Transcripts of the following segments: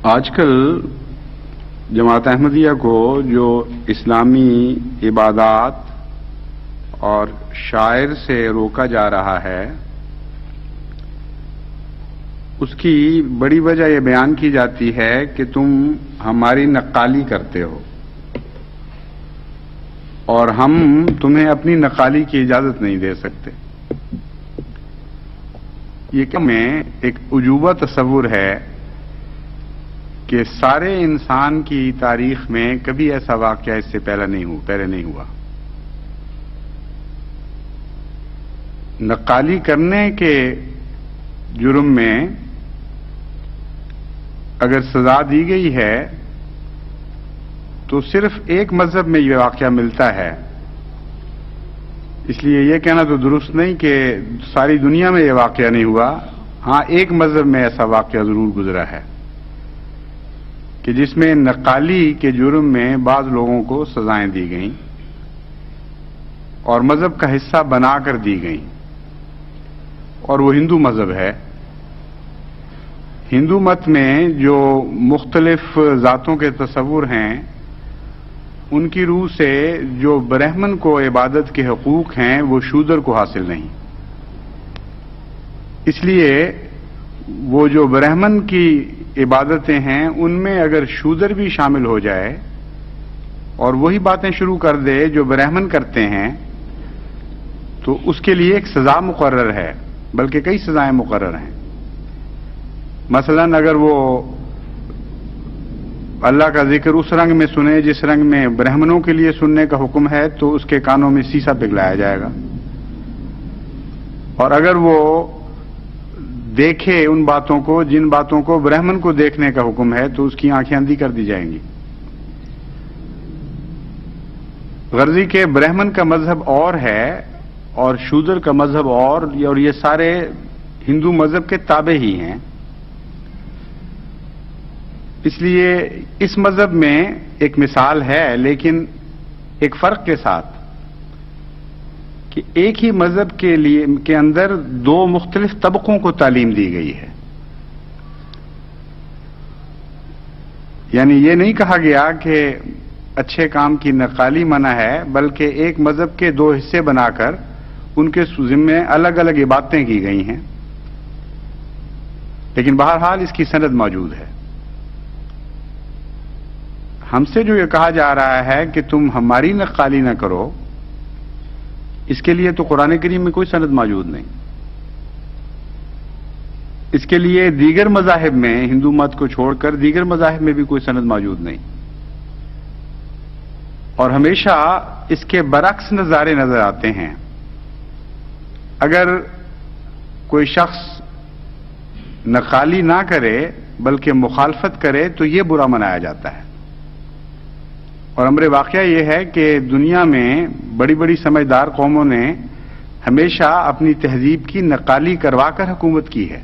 آج کل جماعت احمدیہ کو جو اسلامی عبادات اور شاعر سے روکا جا رہا ہے، اس کی بڑی وجہ یہ بیان کی جاتی ہے کہ تم ہماری نقالی کرتے ہو اور ہم تمہیں اپنی نقالی کی اجازت نہیں دے سکتے۔ یہ کہ میں ایک عجوبہ تصور ہے کہ سارے انسان کی تاریخ میں کبھی ایسا واقعہ اس سے پہلے نہیں ہوا۔ نقالی کرنے کے جرم میں اگر سزا دی گئی ہے تو صرف ایک مذہب میں یہ واقعہ ملتا ہے، اس لیے یہ کہنا تو درست نہیں کہ ساری دنیا میں یہ واقعہ نہیں ہوا۔ ہاں، ایک مذہب میں ایسا واقعہ ضرور گزرا ہے کہ جس میں نقالی کے جرم میں بعض لوگوں کو سزائیں دی گئیں اور مذہب کا حصہ بنا کر دی گئیں، اور وہ ہندو مذہب ہے۔ ہندو مت میں جو مختلف ذاتوں کے تصور ہیں، ان کی روح سے جو برہمن کو عبادت کے حقوق ہیں وہ شودر کو حاصل نہیں۔ اس لیے وہ جو برہمن کی عبادتیں ہیں ان میں اگر شودر بھی شامل ہو جائے اور وہی باتیں شروع کر دے جو برہمن کرتے ہیں تو اس کے لیے ایک سزا مقرر ہے، بلکہ کئی سزائیں مقرر ہیں۔ مثلا اگر وہ اللہ کا ذکر اس رنگ میں سنے جس رنگ میں برہمنوں کے لیے سننے کا حکم ہے تو اس کے کانوں میں سیسا پگھلایا جائے گا، اور اگر وہ دیکھے ان باتوں کو جن باتوں کو برہمن کو دیکھنے کا حکم ہے تو اس کی آنکھیں اندھی کر دی جائیں گی۔ غرضی کے برہمن کا مذہب اور ہے اور شودر کا مذہب اور یہ سارے ہندو مذہب کے تابع ہی ہیں۔ اس لیے اس مذہب میں ایک مثال ہے، لیکن ایک فرق کے ساتھ کہ ایک ہی مذہب کے اندر دو مختلف طبقوں کو تعلیم دی گئی ہے۔ یعنی یہ نہیں کہا گیا کہ اچھے کام کی نقالی منع ہے، بلکہ ایک مذہب کے دو حصے بنا کر ان کے ذمے الگ الگ عبادتیں کی گئی ہیں، لیکن بہرحال اس کی سند موجود ہے۔ ہم سے جو یہ کہا جا رہا ہے کہ تم ہماری نقالی نہ کرو، اس کے لیے تو قرآن کریم میں کوئی سند موجود نہیں۔ اس کے لیے دیگر مذاہب میں، ہندو مت کو چھوڑ کر دیگر مذاہب میں بھی کوئی سند موجود نہیں، اور ہمیشہ اس کے برعکس نظارے نظر آتے ہیں۔ اگر کوئی شخص نقالی نہ کرے بلکہ مخالفت کرے تو یہ برا منایا جاتا ہے، اور امر واقعہ یہ ہے کہ دنیا میں بڑی بڑی سمجھدار قوموں نے ہمیشہ اپنی تہذیب کی نقالی کروا کر حکومت کی ہے،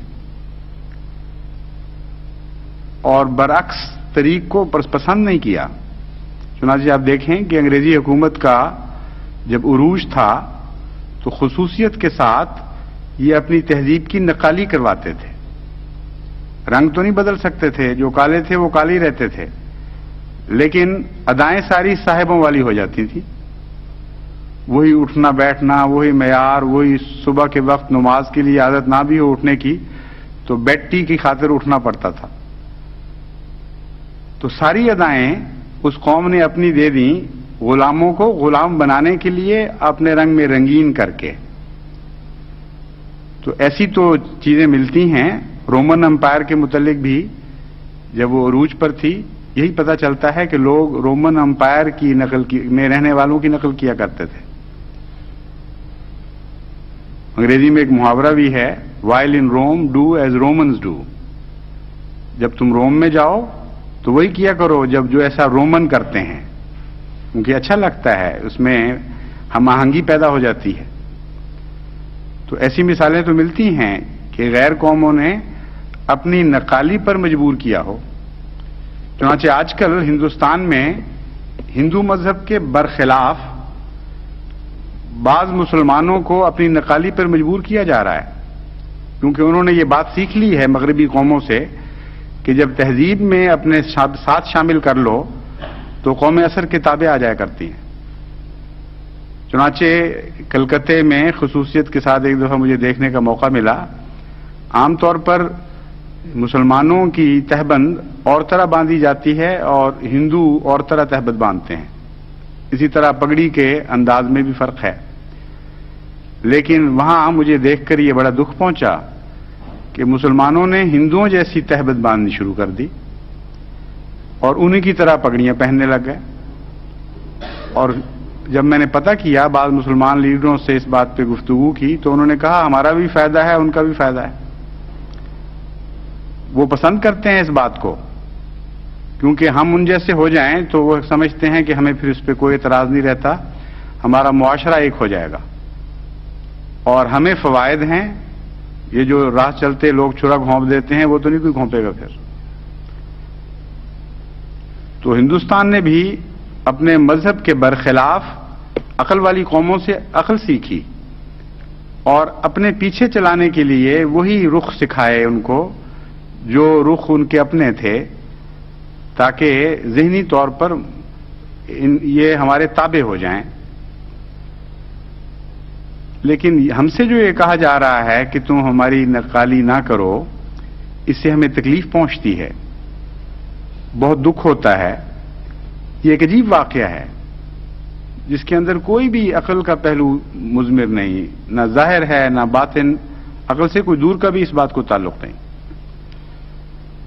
اور برعکس طریق کو پسند نہیں کیا۔ چنانچہ آپ دیکھیں کہ انگریزی حکومت کا جب عروج تھا تو خصوصیت کے ساتھ یہ اپنی تہذیب کی نقالی کرواتے تھے۔ رنگ تو نہیں بدل سکتے تھے، جو کالے تھے وہ کالے ہی رہتے تھے، لیکن ادائیں ساری صاحبوں والی ہو جاتی تھی۔ وہی اٹھنا بیٹھنا، وہی معیار، وہی صبح کے وقت نماز کے لیے عادت نہ بھی ہو اٹھنے کی تو بیڈ ٹی کی خاطر اٹھنا پڑتا تھا۔ تو ساری ادائیں اس قوم نے اپنی دے دیں غلاموں کو غلام بنانے کے لیے، اپنے رنگ میں رنگین کر کے۔ تو ایسی تو چیزیں ملتی ہیں۔ رومن امپائر کے متعلق بھی جب وہ عروج پر تھی، یہی پتہ چلتا ہے کہ لوگ رومن امپائر کی میں رہنے والوں کی نقل کیا کرتے تھے۔ انگریزی میں ایک محاورہ بھی ہے، while in Rome do as Romans do۔ جب تم روم میں جاؤ تو وہی کیا کرو جو ایسا رومن کرتے ہیں، کیونکہ اچھا لگتا ہے، اس میں ہم آہنگی پیدا ہو جاتی ہے۔ تو ایسی مثالیں تو ملتی ہیں کہ غیر قوموں نے اپنی نقالی پر مجبور کیا ہو۔ چنانچہ آج کل ہندوستان میں ہندو مذہب کے برخلاف بعض مسلمانوں کو اپنی نقالی پر مجبور کیا جا رہا ہے، کیونکہ انہوں نے یہ بات سیکھ لی ہے مغربی قوموں سے کہ کہ جب تہذیب میں اپنے ساتھ شامل کر لو تو قوم اثر کتابیں آ جایا کرتی ہیں. چنانچہ کلکتے میں خصوصیت کے ساتھ ایک دفعہ مجھے دیکھنے کا موقع ملا. عام طور پر مسلمانوں کی تہبند اور طرح باندھی جاتی ہے اور ہندو اور طرح تہبند باندھتے ہیں. اسی طرح پگڑی کے انداز میں بھی فرق ہے. لیکن وہاں مجھے دیکھ کر یہ بڑا دکھ پہنچا کہ مسلمانوں نے ہندوؤں جیسی تہبند باندھنی شروع کر دی اور انہی کی طرح پگڑیاں پہننے لگ گئے. اور جب میں نے پتہ کیا بعض مسلمان لیڈروں سے اس بات پہ گفتگو کی تو انہوں نے کہا ہمارا بھی فائدہ ہے ان کا بھی فائدہ ہے. وہ پسند کرتے ہیں اس بات کو کیونکہ ہم ان جیسے ہو جائیں تو وہ سمجھتے ہیں کہ ہمیں پھر اس پہ کوئی اعتراض نہیں رہتا, ہمارا معاشرہ ایک ہو جائے گا اور ہمیں فوائد ہیں. یہ جو راہ چلتے لوگ چھرا گھونپ دیتے ہیں وہ تو نہیں کوئی گھونپے گا پھر. تو ہندوستان نے بھی اپنے مذہب کے برخلاف عقل والی قوموں سے عقل سیکھی اور اپنے پیچھے چلانے کے لیے وہی رخ سکھائے ان کو جو رخ ان کے اپنے تھے تاکہ ذہنی طور پر یہ ہمارے تابع ہو جائیں. لیکن ہم سے جو یہ کہا جا رہا ہے کہ تم ہماری نقالی نہ کرو, اس سے ہمیں تکلیف پہنچتی ہے, بہت دکھ ہوتا ہے. یہ ایک عجیب واقعہ ہے جس کے اندر کوئی بھی عقل کا پہلو مضمر نہیں, نہ ظاہر ہے نہ باطن, عقل سے کوئی دور کا بھی اس بات کو تعلق نہیں.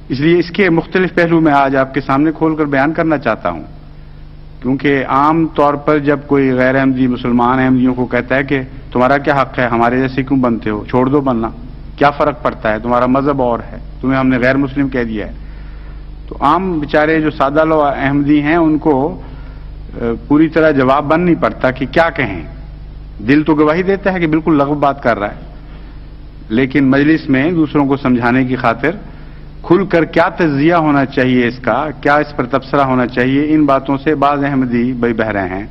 اس لیے اس کے مختلف پہلو میں آج آپ کے سامنے کھول کر بیان کرنا چاہتا ہوں, کیونکہ عام طور پر جب کوئی غیر احمدی مسلمان احمدیوں کو کہتا ہے کہ تمہارا کیا حق ہے, ہمارے جیسے کیوں بنتے ہو, چھوڑ دو بننا, کیا فرق پڑتا ہے, تمہارا مذہب اور ہے, تمہیں ہم نے غیر مسلم کہہ دیا ہے. تو عام بیچارے جو سادہ لو احمدی ہیں ان کو پوری طرح جواب بن نہیں پڑتا کہ کیا کہیں. دل تو گواہی دیتا ہے کہ بالکل لغو بات کر رہا ہے, لیکن مجلس میں دوسروں کو سمجھانے کی خاطر کھل کر کیا تجزیہ ہونا چاہیے اس کا, کیا اس پر تبصرہ ہونا چاہیے, ان باتوں سے بعض احمدی بے بہرے ہیں.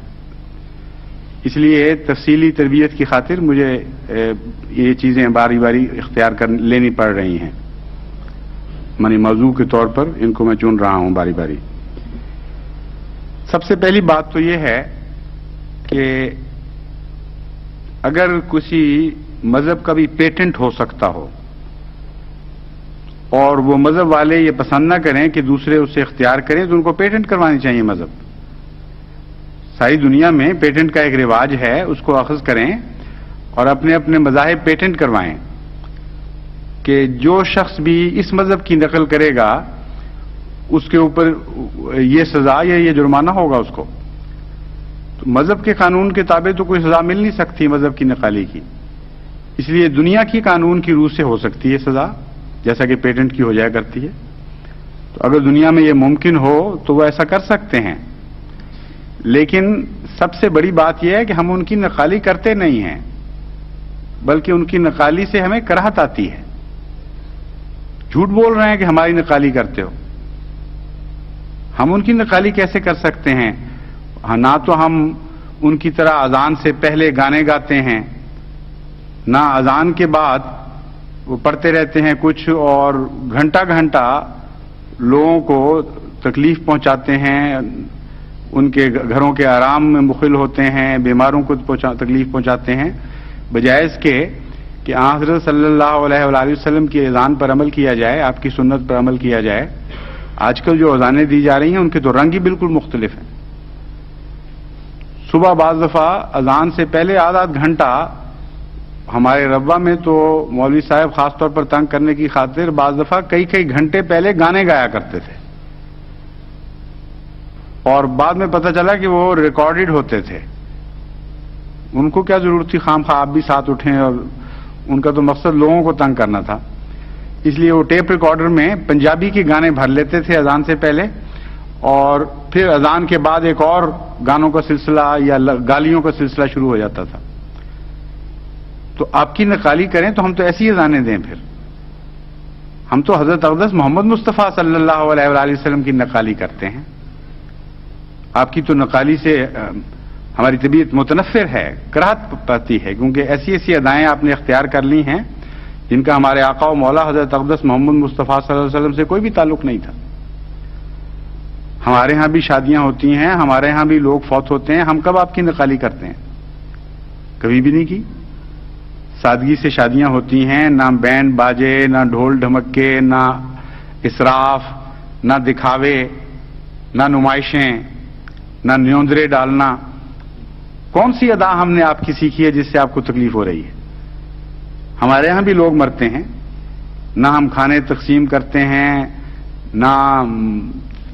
اس لیے تفصیلی تربیت کی خاطر مجھے یہ چیزیں باری باری اختیار لینی پڑ رہی ہیں. منی موضوع کے طور پر ان کو میں چن رہا ہوں باری باری. سب سے پہلی بات تو یہ ہے کہ اگر کسی مذہب کا بھی پیٹنٹ ہو سکتا ہو اور وہ مذہب والے یہ پسند نہ کریں کہ دوسرے اسے اختیار کریں تو ان کو پیٹنٹ کروانی چاہیے. مذہب ساری دنیا میں پیٹنٹ کا ایک رواج ہے, اس کو اخذ کریں اور اپنے اپنے مذاہب پیٹنٹ کروائیں کہ جو شخص بھی اس مذہب کی نقل کرے گا اس کے اوپر یہ سزا یا یہ جرمانہ ہوگا اس کو. تو مذہب کے قانون کے تابع تو کوئی سزا مل نہیں سکتی مذہب کی نقالی کی, اس لیے دنیا کی قانون کی روح سے ہو سکتی ہے سزا, جیسا کہ پیٹنٹ کی ہو جایا کرتی ہے. تو اگر دنیا میں یہ ممکن ہو تو وہ ایسا کر سکتے ہیں, لیکن سب سے بڑی بات یہ ہے کہ ہم ان کی نقالی کرتے نہیں ہیں بلکہ ان کی نقالی سے ہمیں کراہت آتی ہے. جھوٹ بول رہے ہیں کہ ہماری نقالی کرتے ہو. ہم ان کی نقالی کیسے کر سکتے ہیں؟ نہ تو ہم ان کی طرح اذان سے پہلے گانے گاتے ہیں, نہ اذان کے بعد وہ پڑھتے رہتے ہیں کچھ اور گھنٹہ گھنٹہ لوگوں کو تکلیف پہنچاتے ہیں, ان کے گھروں کے آرام میں مخل ہوتے ہیں, بیماروں کو تکلیف پہنچاتے ہیں. بجائے اس کے کہ حضرت صلی اللہ علیہ وآلہ وسلم کی اذان پر عمل کیا جائے, آپ کی سنت پر عمل کیا جائے. آج کل جو اذانیں دی جا رہی ہیں ان کے تو رنگ ہی بالکل مختلف ہیں. صبح بعض دفعہ اذان سے پہلے آدھا گھنٹہ ہمارے ربوہ میں تو مولوی صاحب خاص طور پر تنگ کرنے کی خاطر بعض دفعہ کئی گھنٹے پہلے گانے گایا کرتے تھے, اور بعد میں پتہ چلا کہ وہ ریکارڈڈ ہوتے تھے. ان کو کیا ضرورت تھی خام خواہ آپ بھی ساتھ اٹھیں, اور ان کا تو مقصد لوگوں کو تنگ کرنا تھا. اس لیے وہ ٹیپ ریکارڈر میں پنجابی کے گانے بھر لیتے تھے اذان سے پہلے, اور پھر اذان کے بعد ایک اور گانوں کا سلسلہ یا گالیوں کا سلسلہ شروع ہو جاتا تھا. تو آپ کی نقالی کریں تو ہم تو ایسی اذانیں دیں. پھر ہم تو حضرت اقدس محمد مصطفیٰ صلی اللہ علیہ وآلہ وسلم کی نقالی کرتے ہیں. آپ کی تو نقالی سے ہماری طبیعت متنفر ہے, کراہت پاتی ہے, کیونکہ ایسی ایسی ادائیں آپ نے اختیار کر لی ہیں جن کا ہمارے آقا و مولا حضرت اقدس محمد مصطفیٰ صلی اللہ علیہ وسلم سے کوئی بھی تعلق نہیں تھا. ہمارے ہاں بھی شادیاں ہوتی ہیں, ہمارے ہاں بھی لوگ فوت ہوتے ہیں, ہم کب آپ کی انتقالی کرتے ہیں؟ کبھی بھی نہیں کی. سادگی سے شادیاں ہوتی ہیں, نہ بینڈ باجے, نہ ڈھول ڈھمکے, نہ اسراف, نہ دکھاوے, نہ نمائشیں, نہ نیوندرے ڈالنا. کون سی ادا ہم نے آپ کی سیکھی ہے جس سے آپ کو تکلیف ہو رہی ہے؟ ہمارے ہاں بھی لوگ مرتے ہیں, نہ ہم کھانے تقسیم کرتے ہیں, نہ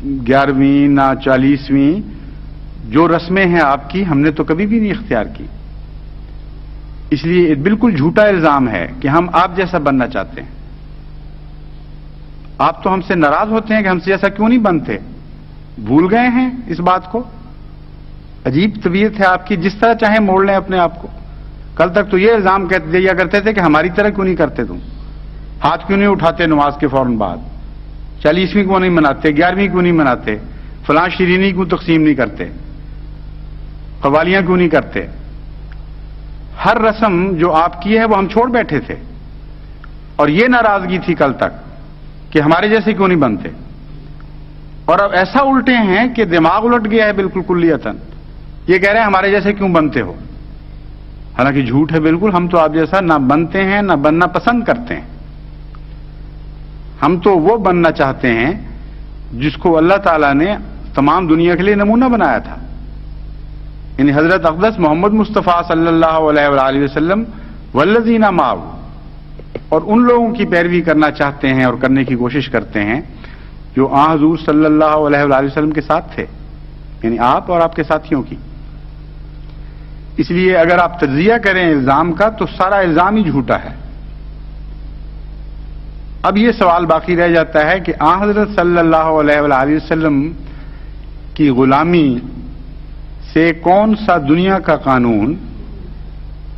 11ویں نہ 40ویں. جو رسمیں ہیں آپ کی ہم نے تو کبھی بھی نہیں اختیار کی. اس لیے بالکل جھوٹا الزام ہے کہ ہم آپ جیسا بننا چاہتے ہیں. آپ تو ہم سے ناراض ہوتے ہیں کہ ہم سے جیسا کیوں نہیں بنتے. بھول گئے ہیں اس بات کو؟ عجیب طبیعت ہے آپ کی, جس طرح چاہیں موڑ لیں اپنے آپ کو. کل تک تو یہ الزام دیا کرتے تھے کہ ہماری طرح کیوں نہیں کرتے تم, ہاتھ کیوں نہیں اٹھاتے نماز کے فوراً بعد, 40ویں کیوں نہیں مناتے, 11ویں کیوں نہیں مناتے, فلاں شیرینی کیوں تقسیم نہیں کرتے, قوالیاں کیوں نہیں کرتے. ہر رسم جو آپ کی ہے وہ ہم چھوڑ بیٹھے تھے, اور یہ ناراضگی تھی کل تک کہ ہمارے جیسے کیوں نہیں بنتے. اور اب ایسا الٹے ہیں کہ دماغ الٹ گیا ہے بالکل کلیتاً. یہ کہہ رہے ہیں ہمارے جیسے کیوں بنتے ہو, حالانکہ جھوٹ ہے بالکل. ہم تو آپ جیسا نہ بنتے ہیں نہ بننا پسند کرتے ہیں. ہم تو وہ بننا چاہتے ہیں جس کو اللہ تعالیٰ نے تمام دنیا کے لیے نمونہ بنایا تھا, یعنی حضرت اقدس محمد مصطفیٰ صلی اللہ علیہ وآلہ وسلم والذین معہ, اور ان لوگوں کی پیروی کرنا چاہتے ہیں اور کرنے کی کوشش کرتے ہیں جو آن حضور صلی اللہ علیہ وآلہ وسلم کے ساتھ تھے, یعنی آپ اور آپ کے ساتھیوں کی. اس لیے اگر آپ تجزیہ کریں الزام کا تو سارا الزام ہی جھوٹا ہے. اب یہ سوال باقی رہ جاتا ہے کہ آن حضرت صلی اللہ علیہ وآلہ وسلم کی غلامی سے کون سا دنیا کا قانون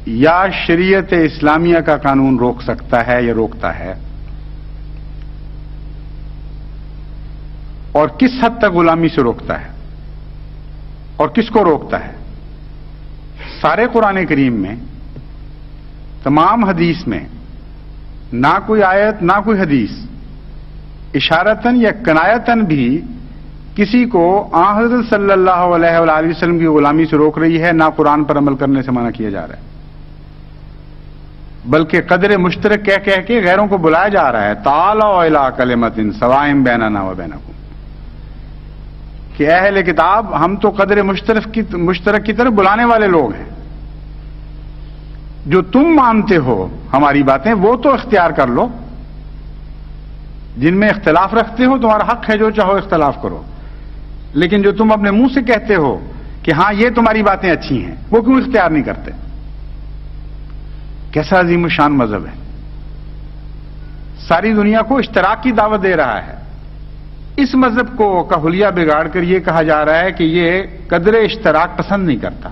یا شریعت اسلامیہ کا قانون روک سکتا ہے یا روکتا ہے, اور کس حد تک غلامی سے روکتا ہے اور کس کو روکتا ہے. سارے قرآن کریم میں, تمام حدیث میں نہ کوئی آیت نہ کوئی حدیث اشارتاً یا کنایتاً بھی کسی کو آن حضرت صلی اللہ علیہ وآلہ وسلم کی غلامی سے روک رہی ہے, نہ قرآن پر عمل کرنے سے منع کیا جا رہا ہے. بلکہ قدر مشترک کہہ کہہ کے غیروں کو بلایا جا رہا ہے. تعالوا الی کلمۃ سواء بیننا و بینکم, کہ اہل کتاب ہم تو قدر مشترک کی طرف بلانے والے لوگ ہیں. جو تم مانتے ہو ہماری باتیں وہ تو اختیار کر لو, جن میں اختلاف رکھتے ہو تمہارا حق ہے, جو چاہو اختلاف کرو. لیکن جو تم اپنے منہ سے کہتے ہو کہ ہاں یہ تمہاری باتیں اچھی ہیں, وہ کیوں اختیار نہیں کرتے؟ کیسا عظیم الشان مذہب ہے. ساری دنیا کو اشتراک کی دعوت دے رہا ہے. اس مذہب کو کا حلیہ بگاڑ کر یہ کہا جا رہا ہے کہ یہ قدر اشتراک پسند نہیں کرتا.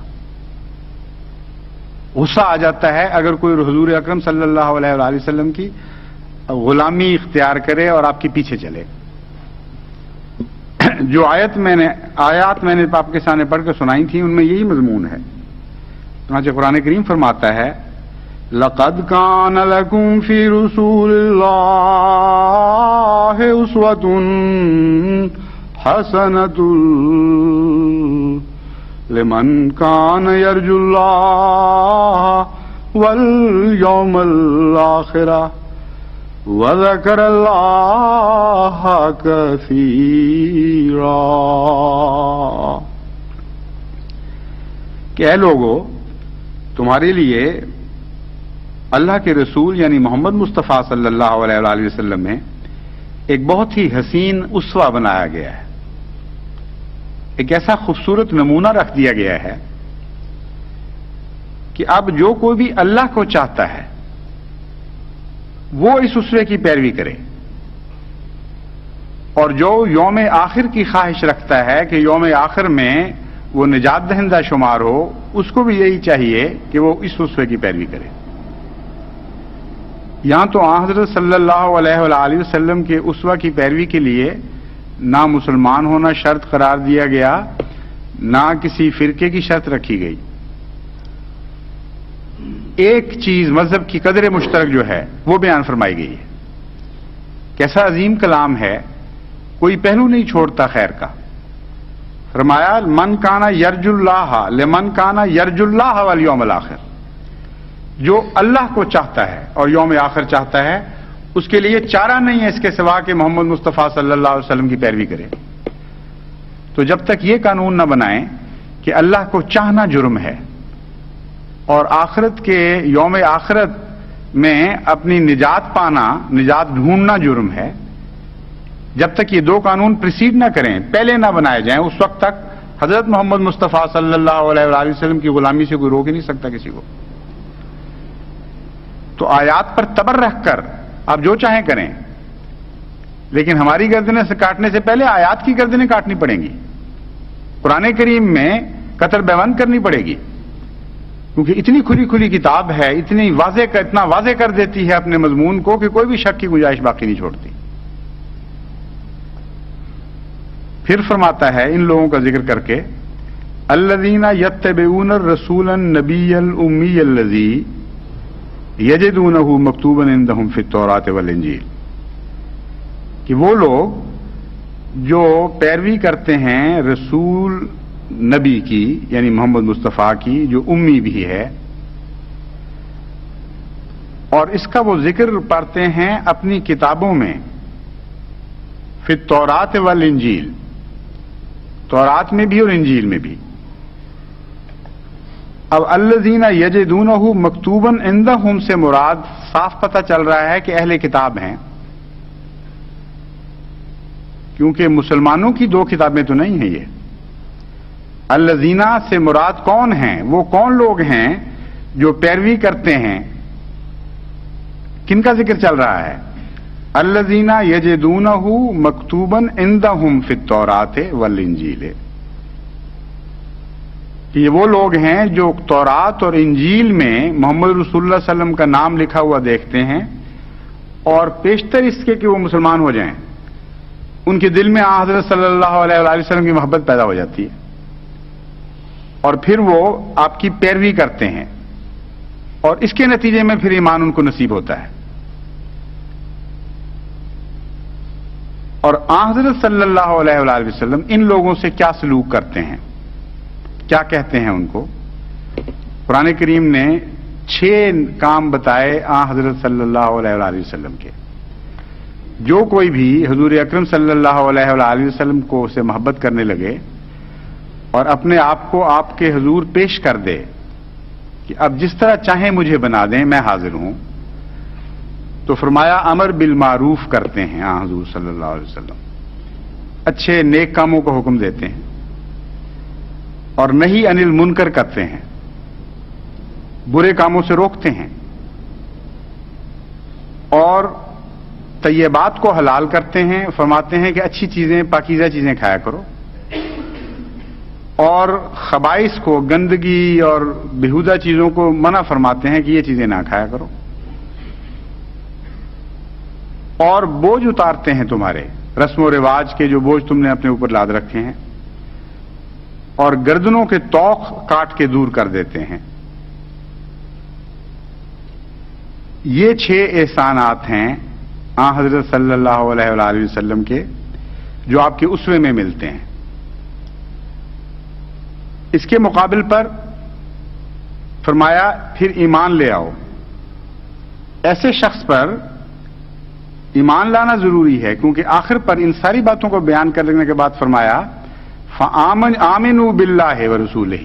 غصہ آ جاتا ہے اگر کوئی حضور اکرم صلی اللہ علیہ وآلہ وسلم کی غلامی اختیار کرے اور آپ کے پیچھے چلے. جو آیات میں نے آپ کے سامنے پڑھ کر سنائی تھی ان میں یہی مضمون ہے. چنانچہ قرآن کریم فرماتا ہے لَقَدْ كَانَ لَكُمْ فِي رُسُولِ اللَّهِ أُسْوَةٌ حَسَنَةٌ لِمَنْ كَانَ يَرْجُو اللَّهَ وَالْيَوْمَ الْآخِرَ وَذَكَرَ اللَّهَ كَثِيرًا. کہ اے لوگو, تمہارے لیے اللہ کے رسول یعنی محمد مصطفیٰ صلی اللہ علیہ وآلہ وسلم میں ایک بہت ہی حسین اسوہ بنایا گیا ہے. ایک ایسا خوبصورت نمونہ رکھ دیا گیا ہے کہ اب جو کوئی بھی اللہ کو چاہتا ہے وہ اس اسوے کی پیروی کرے, اور جو یوم آخر کی خواہش رکھتا ہے کہ یوم آخر میں وہ نجات دہندہ شمار ہو, اس کو بھی یہی چاہیے کہ وہ اس اسوے کی پیروی کرے. یہاں تو آن حضرت صلی اللہ علیہ وآلہ وسلم کے اسوہ کی پیروی کے لیے نہ مسلمان ہونا شرط قرار دیا گیا, نہ کسی فرقے کی شرط رکھی گئی. ایک چیز مذہب کی قدر مشترک جو ہے وہ بیان فرمائی گئی ہے. کیسا عظیم کلام ہے, کوئی پہلو نہیں چھوڑتا خیر کا. فرمایا من کانا یرج اللہ لمن کانا یرج اللہ والیوم الآخر, جو اللہ کو چاہتا ہے اور یوم آخر چاہتا ہے اس کے لیے چارہ نہیں ہے اس کے سوا کہ محمد مصطفیٰ صلی اللہ علیہ وسلم کی پیروی کرے. تو جب تک یہ قانون نہ بنائیں کہ اللہ کو چاہنا جرم ہے اور آخرت کے یوم آخرت میں اپنی نجات پانا, نجات ڈھونڈنا جرم ہے, جب تک یہ دو قانون پریسیڈ نہ کریں, پہلے نہ بنائے جائیں, اس وقت تک حضرت محمد مصطفیٰ صلی اللہ علیہ وآلہ وسلم کی غلامی سے کوئی روک ہی نہیں سکتا کسی کو. تو آیات پر تبر رکھ کر آپ جو چاہیں کریں, لیکن ہماری گردنیں سے کاٹنے سے پہلے آیات کی گردنیں کاٹنی پڑیں گی. قرآن کریم میں قطر بیوند کرنی پڑے گی, کیونکہ اتنی کھلی کھلی کتاب ہے, اتنا واضح کر دیتی ہے اپنے مضمون کو کہ کوئی بھی شک کی گنجائش باقی نہیں چھوڑتی. پھر فرماتا ہے ان لوگوں کا ذکر کر کے, الذین یتبعون الرسول النبی الامی الذی یجدونہ مکتوبا عندہم فی التوراۃ والانجیل, کہ وہ لوگ جو پیروی کرتے ہیں رسول نبی کی یعنی محمد مصطفیٰ کی جو امی بھی ہے, اور اس کا وہ ذکر پڑھتے ہیں اپنی کتابوں میں, فی التوراۃ والانجیل, تورات میں بھی اور انجیل میں بھی. اب الذین یجدونہ مکتوبا عندہم سے مراد صاف پتہ چل رہا ہے کہ اہل کتاب ہیں, کیونکہ مسلمانوں کی دو کتابیں تو نہیں ہیں. یہ الذین سے مراد کون ہیں, وہ کون لوگ ہیں جو پیروی کرتے ہیں, کن کا ذکر چل رہا ہے؟ الذین یجدونہ مکتوبا عندہم فی التوراۃ والانجیل, کہ یہ وہ لوگ ہیں جو تورات اور انجیل میں محمد رسول اللہ صلی اللہ علیہ وسلم کا نام لکھا ہوا دیکھتے ہیں, اور پیشتر اس کے کہ وہ مسلمان ہو جائیں ان کے دل میں حضرت صلی اللہ علیہ وآلہ وسلم کی محبت پیدا ہو جاتی ہے, اور پھر وہ آپ کی پیروی کرتے ہیں, اور اس کے نتیجے میں پھر ایمان ان کو نصیب ہوتا ہے. اور حضرت صلی اللہ علیہ وآلہ وسلم ان لوگوں سے کیا سلوک کرتے ہیں, کیا کہتے ہیں ان کو؟ قرآن کریم نے 6 کام بتائے حضرت صلی اللہ علیہ وآلہ وسلم کے. جو کوئی بھی حضور اکرم صلی اللہ علیہ وآلہ وسلم کو سے محبت کرنے لگے اور اپنے آپ کو آپ کے حضور پیش کر دے کہ اب جس طرح چاہیں مجھے بنا دیں میں حاضر ہوں, تو فرمایا امر بالمعروف کرتے ہیں حضور صلی اللہ علیہ وسلم, اچھے نیک کاموں کا حکم دیتے ہیں, اور نہیں انل منکر کرتے ہیں, برے کاموں سے روکتے ہیں, اور طیبات کو حلال کرتے ہیں, فرماتے ہیں کہ اچھی چیزیں پاکیزہ چیزیں کھایا کرو, اور خبائث کو گندگی اور بیہودہ چیزوں کو منع فرماتے ہیں کہ یہ چیزیں نہ کھایا کرو, اور بوجھ اتارتے ہیں تمہارے رسم و رواج کے جو بوجھ تم نے اپنے اوپر لاد رکھے ہیں, اور گردنوں کے توق کاٹ کے دور کر دیتے ہیں. یہ 6 احسانات ہیں حضرت صلی اللہ علیہ وآلہ وسلم کے جو آپ کے اسوے میں ملتے ہیں. اس کے مقابل پر فرمایا پھر ایمان لے آؤ. ایسے شخص پر ایمان لانا ضروری ہے, کیونکہ آخر پر ان ساری باتوں کو بیان کرنے کے بعد فرمایا آمنوا باللہ ورسولہ,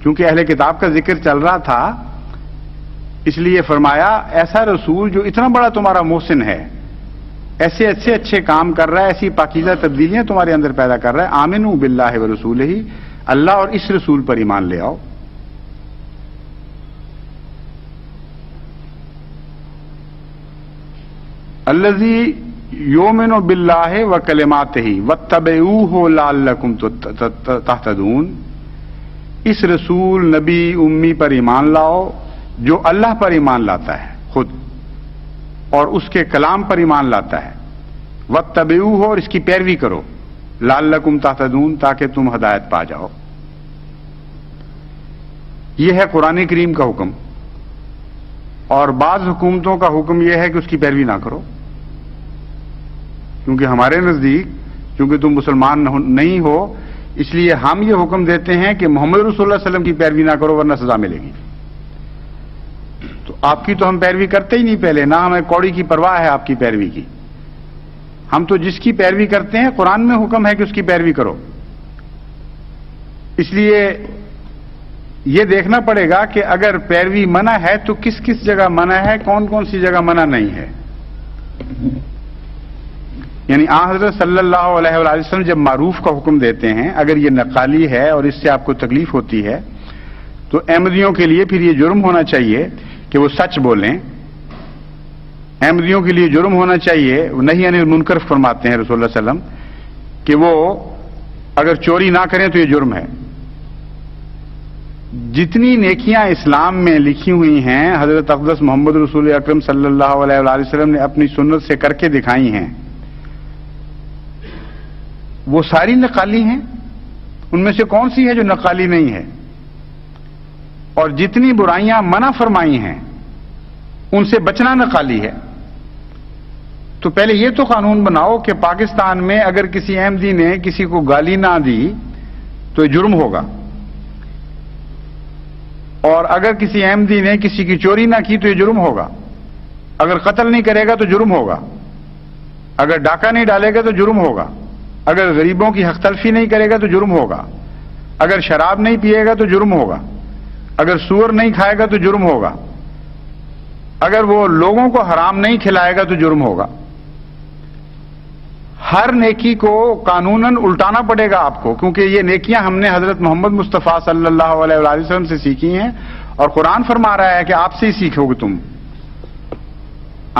کیونکہ اہل کتاب کا ذکر چل رہا تھا اس لیے فرمایا ایسا رسول جو اتنا بڑا تمہارا محسن ہے, ایسے اچھے کام کر رہا ہے, ایسی پاکیزہ تبدیلیاں تمہارے اندر پیدا کر رہا ہے, آمنوا باللہ ورسولہ, اللہ اور اس رسول پر ایمان لے آؤ. الذی یؤمن باللہ وکلماتہ واتبعوہ لعلکم تہتدون, اس رسول نبی امی پر ایمان لاؤ جو اللہ پر ایمان لاتا ہے خود اور اس کے کلام پر ایمان لاتا ہے, واتبعوہ, اور اس کی پیروی کرو, لعلکم تہتدون, تاکہ تم ہدایت پا جاؤ. یہ ہے قرآن کریم کا حکم، اور بعض حکومتوں کا حکم یہ ہے کہ اس کی پیروی نہ کرو، کیونکہ ہمارے نزدیک چونکہ تم مسلمان نہیں ہو اس لیے ہم یہ حکم دیتے ہیں کہ محمد رسول اللہ علیہ وسلم کی پیروی نہ کرو ورنہ سزا ملے گی۔ تو آپ کی تو ہم پیروی کرتے ہی نہیں پہلے، نہ ہمیں کوڑی کی پرواہ ہے آپ کی پیروی کی۔ ہم تو جس کی پیروی کرتے ہیں قرآن میں حکم ہے کہ اس کی پیروی کرو۔ اس لیے یہ دیکھنا پڑے گا کہ اگر پیروی منع ہے تو کس کس جگہ منع ہے، کون کون سی جگہ منع نہیں ہے۔ یعنی حضرت صلی اللہ علیہ وآلہ وسلم جب معروف کا حکم دیتے ہیں، اگر یہ نقالی ہے اور اس سے آپ کو تکلیف ہوتی ہے تو احمدیوں کے لیے پھر یہ جرم ہونا چاہیے کہ وہ سچ بولیں۔ احمدیوں کے لیے جرم ہونا چاہیے، نہیں یعنی منکر فرماتے ہیں رسول اللہ صلی اللہ علیہ وسلم کہ وہ اگر چوری نہ کریں تو یہ جرم ہے۔ جتنی نیکیاں اسلام میں لکھی ہوئی ہیں حضرت اقدس محمد رسول اکرم صلی اللہ علیہ وآلہ وسلم نے اپنی سنت سے کر کے دکھائی ہیں، وہ ساری نقالی ہیں۔ ان میں سے کون سی ہے جو نقالی نہیں ہے؟ اور جتنی برائیاں منع فرمائی ہیں ان سے بچنا نقالی ہے۔ تو پہلے یہ تو قانون بناؤ کہ پاکستان میں اگر کسی احمدی نے کسی کو گالی نہ دی تو یہ جرم ہوگا، اور اگر کسی احمدی نے کسی کی چوری نہ کی تو یہ جرم ہوگا، اگر قتل نہیں کرے گا تو جرم ہوگا، اگر ڈاکہ نہیں ڈالے گا تو جرم ہوگا، اگر غریبوں کی حق تلفی نہیں کرے گا تو جرم ہوگا، اگر شراب نہیں پیے گا تو جرم ہوگا، اگر سور نہیں کھائے گا تو جرم ہوگا، اگر وہ لوگوں کو حرام نہیں کھلائے گا تو جرم ہوگا۔ ہر نیکی کو قانوناً الٹانا پڑے گا آپ کو، کیونکہ یہ نیکیاں ہم نے حضرت محمد مصطفیٰ صلی اللہ علیہ وآلہ وسلم سے سیکھی ہیں، اور قرآن فرما رہا ہے کہ آپ سے ہی سیکھو گے تم۔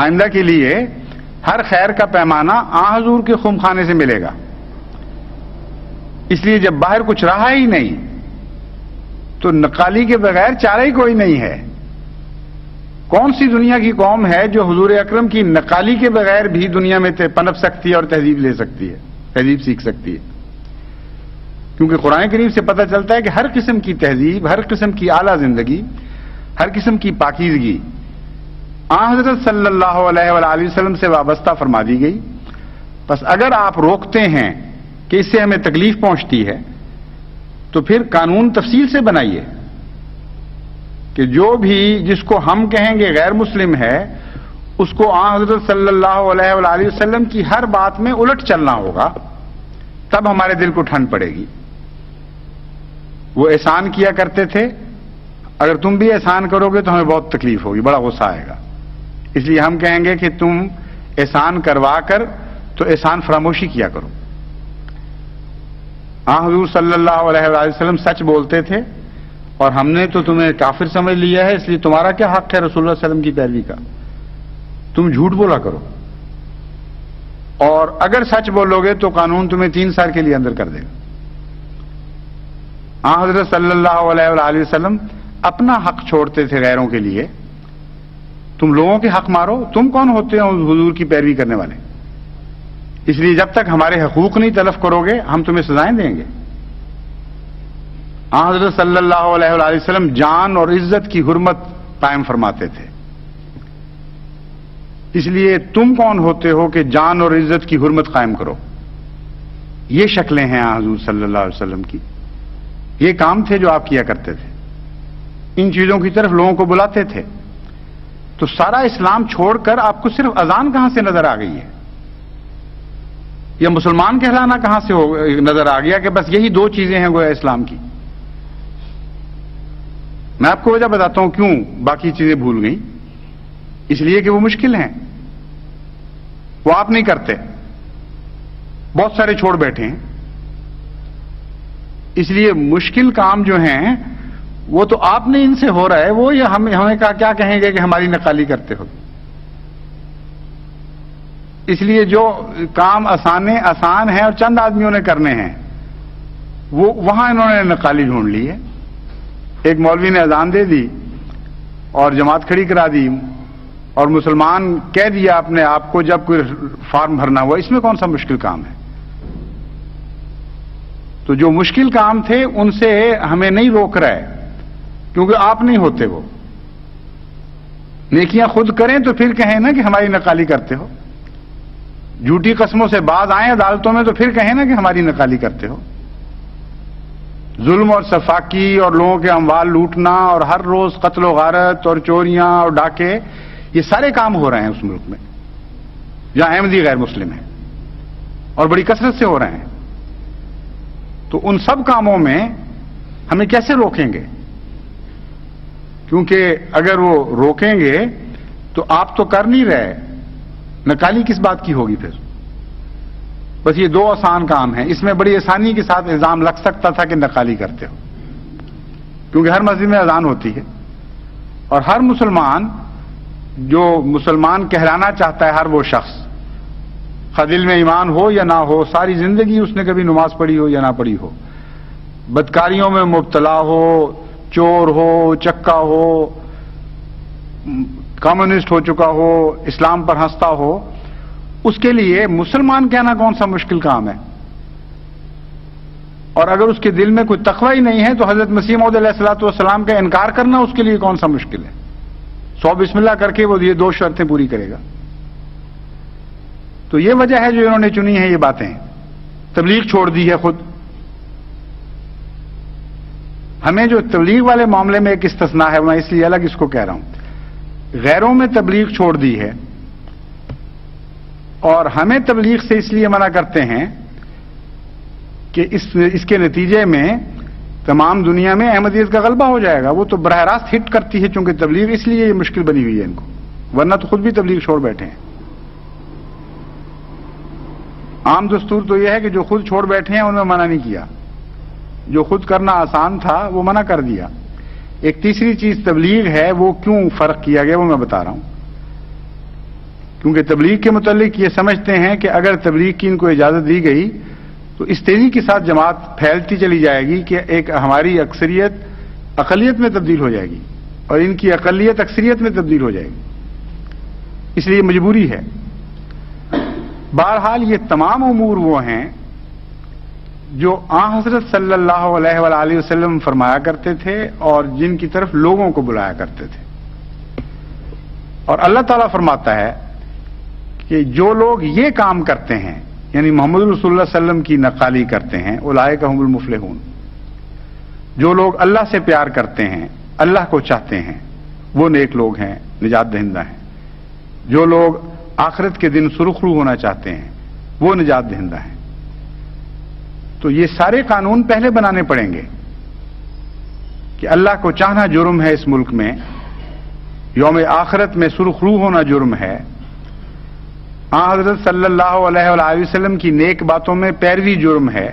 آئندہ کے لیے ہر خیر کا پیمانہ حضور کے خم خانے سے ملے گا۔ اس لیے جب باہر کچھ رہا ہی نہیں تو نقالی کے بغیر چارہ ہی کوئی نہیں ہے۔ کون سی دنیا کی قوم ہے جو حضور اکرم کی نقالی کے بغیر بھی دنیا میں پنپ سکتی ہے اور تہذیب لے سکتی ہے، تہذیب سیکھ سکتی ہے؟ کیونکہ قرآن کریم سے پتہ چلتا ہے کہ ہر قسم کی تہذیب، ہر قسم کی اعلیٰ زندگی، ہر قسم کی پاکیزگی حضرت صلی اللہ علیہ وآلہ وسلم سے وابستہ فرما دی گئی۔ بس اگر آپ روکتے ہیں کہ اس سے ہمیں تکلیف پہنچتی ہے تو پھر قانون تفصیل سے بنائیے کہ جو بھی جس کو ہم کہیں گے غیر مسلم ہے اس کو حضرت صلی اللہ علیہ وآلہ وسلم کی ہر بات میں الٹ چلنا ہوگا، تب ہمارے دل کو ٹھنڈ پڑے گی۔ وہ احسان کیا کرتے تھے، اگر تم بھی احسان کرو گے تو ہمیں بہت تکلیف ہوگی، بڑا غصہ آئے گا۔ اس لیے ہم کہیں گے کہ تم احسان کروا کر تو احسان فراموشی کیا کرو۔ حضور صلی اللہ علیہ وآلہ وسلم سچ بولتے تھے، اور ہم نے تو تمہیں کافر سمجھ لیا ہے، اس لیے تمہارا کیا حق ہے رسول اللہ صلی اللہ علیہ وسلم کی پیروی کا؟ تم جھوٹ بولا کرو، اور اگر سچ بولو گے تو قانون تمہیں 3 سال کے لیے اندر کر دے گا۔ حضرت صلی اللہ علیہ وآلہ وسلم اپنا حق چھوڑتے تھے غیروں کے لیے، تم لوگوں کے حق مارو، تم کون ہوتے ہو حضور کی پیروی کرنے والے؟ اس لیے جب تک ہمارے حقوق نہیں تلف کرو گے ہم تمہیں سزائیں دیں گے۔ حضرت صلی اللہ علیہ وآلہ وسلم جان اور عزت کی حرمت قائم فرماتے تھے، اس لیے تم کون ہوتے ہو کہ جان اور عزت کی حرمت قائم کرو؟ یہ شکلیں ہیں حضور صلی اللہ علیہ وسلم کی، یہ کام تھے جو آپ کیا کرتے تھے، ان چیزوں کی طرف لوگوں کو بلاتے تھے۔ تو سارا اسلام چھوڑ کر آپ کو صرف اذان کہاں سے نظر آ گئی ہے، یا مسلمان کہلانا کہاں سے نظر آ گیا کہ بس یہی 2 چیزیں ہیں گویا اسلام کی؟ میں آپ کو وجہ بتاتا ہوں کیوں باقی چیزیں بھول گئیں، اس لیے کہ وہ مشکل ہیں، وہ آپ نہیں کرتے، بہت سارے چھوڑ بیٹھے ہیں۔ اس لیے مشکل کام جو ہیں وہ تو آپ نے ان سے ہو رہا ہے، وہ یہ ہمیں کیا کہیں گے کہ ہماری نقالی کرتے ہو۔ اس لیے جو کام آسان ہیں اور چند آدمیوں نے کرنے ہیں وہ وہاں انہوں نے نقالی ڈھونڈ لی ہے۔ ایک مولوی نے اذان دے دی اور جماعت کھڑی کرا دی اور مسلمان کہہ دیا اپنے آپ کو جب کوئی فارم بھرنا ہوا، اس میں کون سا مشکل کام ہے؟ تو جو مشکل کام تھے ان سے ہمیں نہیں روک رہا ہے، کیونکہ آپ نہیں ہوتے وہ. نیکیاں خود کریں تو پھر کہیں نا کہ ہماری نقالی کرتے ہو. جھوٹی قسموں سے باز آئیں عدالتوں میں تو پھر کہیں نا کہ ہماری نقالی کرتے ہو. ظلم اور سفاکی اور لوگوں کے اموال لوٹنا اور ہر روز قتل و غارت اور چوریاں اور ڈاکے، یہ سارے کام ہو رہے ہیں اس ملک میں جہاں احمدی غیر مسلم ہیں، اور بڑی کثرت سے ہو رہے ہیں. تو ان سب کاموں میں ہمیں کیسے روکیں گے؟ کیونکہ اگر وہ روکیں گے تو آپ تو کر نہیں رہے، نکالی کس بات کی ہوگی پھر؟ بس یہ دو آسان کام ہیں. اس میں بڑی آسانی کے ساتھ الزام لگ سکتا تھا کہ نقالی کرتے ہو، کیونکہ ہر مسجد میں اذان ہوتی ہے اور ہر مسلمان جو مسلمان کہلانا چاہتا ہے، ہر وہ شخص خواہ دل میں ایمان ہو یا نہ ہو، ساری زندگی اس نے کبھی نماز پڑھی ہو یا نہ پڑھی ہو، بدکاریوں میں مبتلا ہو، چور ہو، چکا ہو، کمیونسٹ ہو چکا ہو، اسلام پر ہنستا ہو، اس کے لیے مسلمان کہنا کون سا مشکل کام ہے؟ اور اگر اس کے دل میں کوئی تقوی ہی نہیں ہے تو حضرت مسیح موعود علیہ الصلوۃ والسلام کا انکار کرنا اس کے لیے کون سا مشکل ہے؟ 100 بسم اللہ کر کے وہ یہ 2 شرطیں پوری کرے گا. تو یہ وجہ ہے جو انہوں نے چنی ہے یہ باتیں. تبلیغ چھوڑ دی ہے خود. ہمیں جو تبلیغ والے معاملے میں ایک استثناء ہے، میں اس لیے الگ اس کو کہہ رہا ہوں. غیروں میں تبلیغ چھوڑ دی ہے اور ہمیں تبلیغ سے اس لیے منع کرتے ہیں کہ اس کے نتیجے میں تمام دنیا میں احمدیت کا غلبہ ہو جائے گا. وہ تو براہ راست ہٹ کرتی ہے چونکہ تبلیغ، اس لیے یہ مشکل بنی ہوئی ہے ان کو، ورنہ تو خود بھی تبلیغ چھوڑ بیٹھے ہیں. عام دستور تو یہ ہے کہ جو خود چھوڑ بیٹھے ہیں انہوں نے منع نہیں کیا، جو خود کرنا آسان تھا وہ منع کر دیا. ایک تیسری چیز تبلیغ ہے، وہ کیوں فرق کیا گیا وہ میں بتا رہا ہوں. کیونکہ تبلیغ کے متعلق یہ سمجھتے ہیں کہ اگر تبلیغ کی ان کو اجازت دی گئی تو اس تیزی کے ساتھ جماعت پھیلتی چلی جائے گی کہ ایک ہماری اکثریت اقلیت میں تبدیل ہو جائے گی اور ان کی اقلیت اکثریت میں تبدیل ہو جائے گی. اس لیے مجبوری ہے. بہرحال یہ تمام امور وہ ہیں جو آن حضرت صلی اللہ علیہ وآلہ وسلم فرمایا کرتے تھے اور جن کی طرف لوگوں کو بلایا کرتے تھے. اور اللہ تعالیٰ فرماتا ہے کہ جو لوگ یہ کام کرتے ہیں، یعنی محمد رسول اللہ صلی اللہ علیہ وسلم کی نقالی کرتے ہیں، اولئک هم المفلحون، جو لوگ اللہ سے پیار کرتے ہیں، اللہ کو چاہتے ہیں، وہ نیک لوگ ہیں، نجات دہندہ ہیں. جو لوگ آخرت کے دن سرخرو ہونا چاہتے ہیں وہ نجات دہندہ ہیں. تو یہ سارے قانون پہلے بنانے پڑیں گے کہ اللہ کو چاہنا جرم ہے اس ملک میں، یوم آخرت میں سرخرو ہونا جرم ہے، حضرت صلی اللہ علیہ وآلہ وسلم کی نیک باتوں میں پیروی جرم ہے،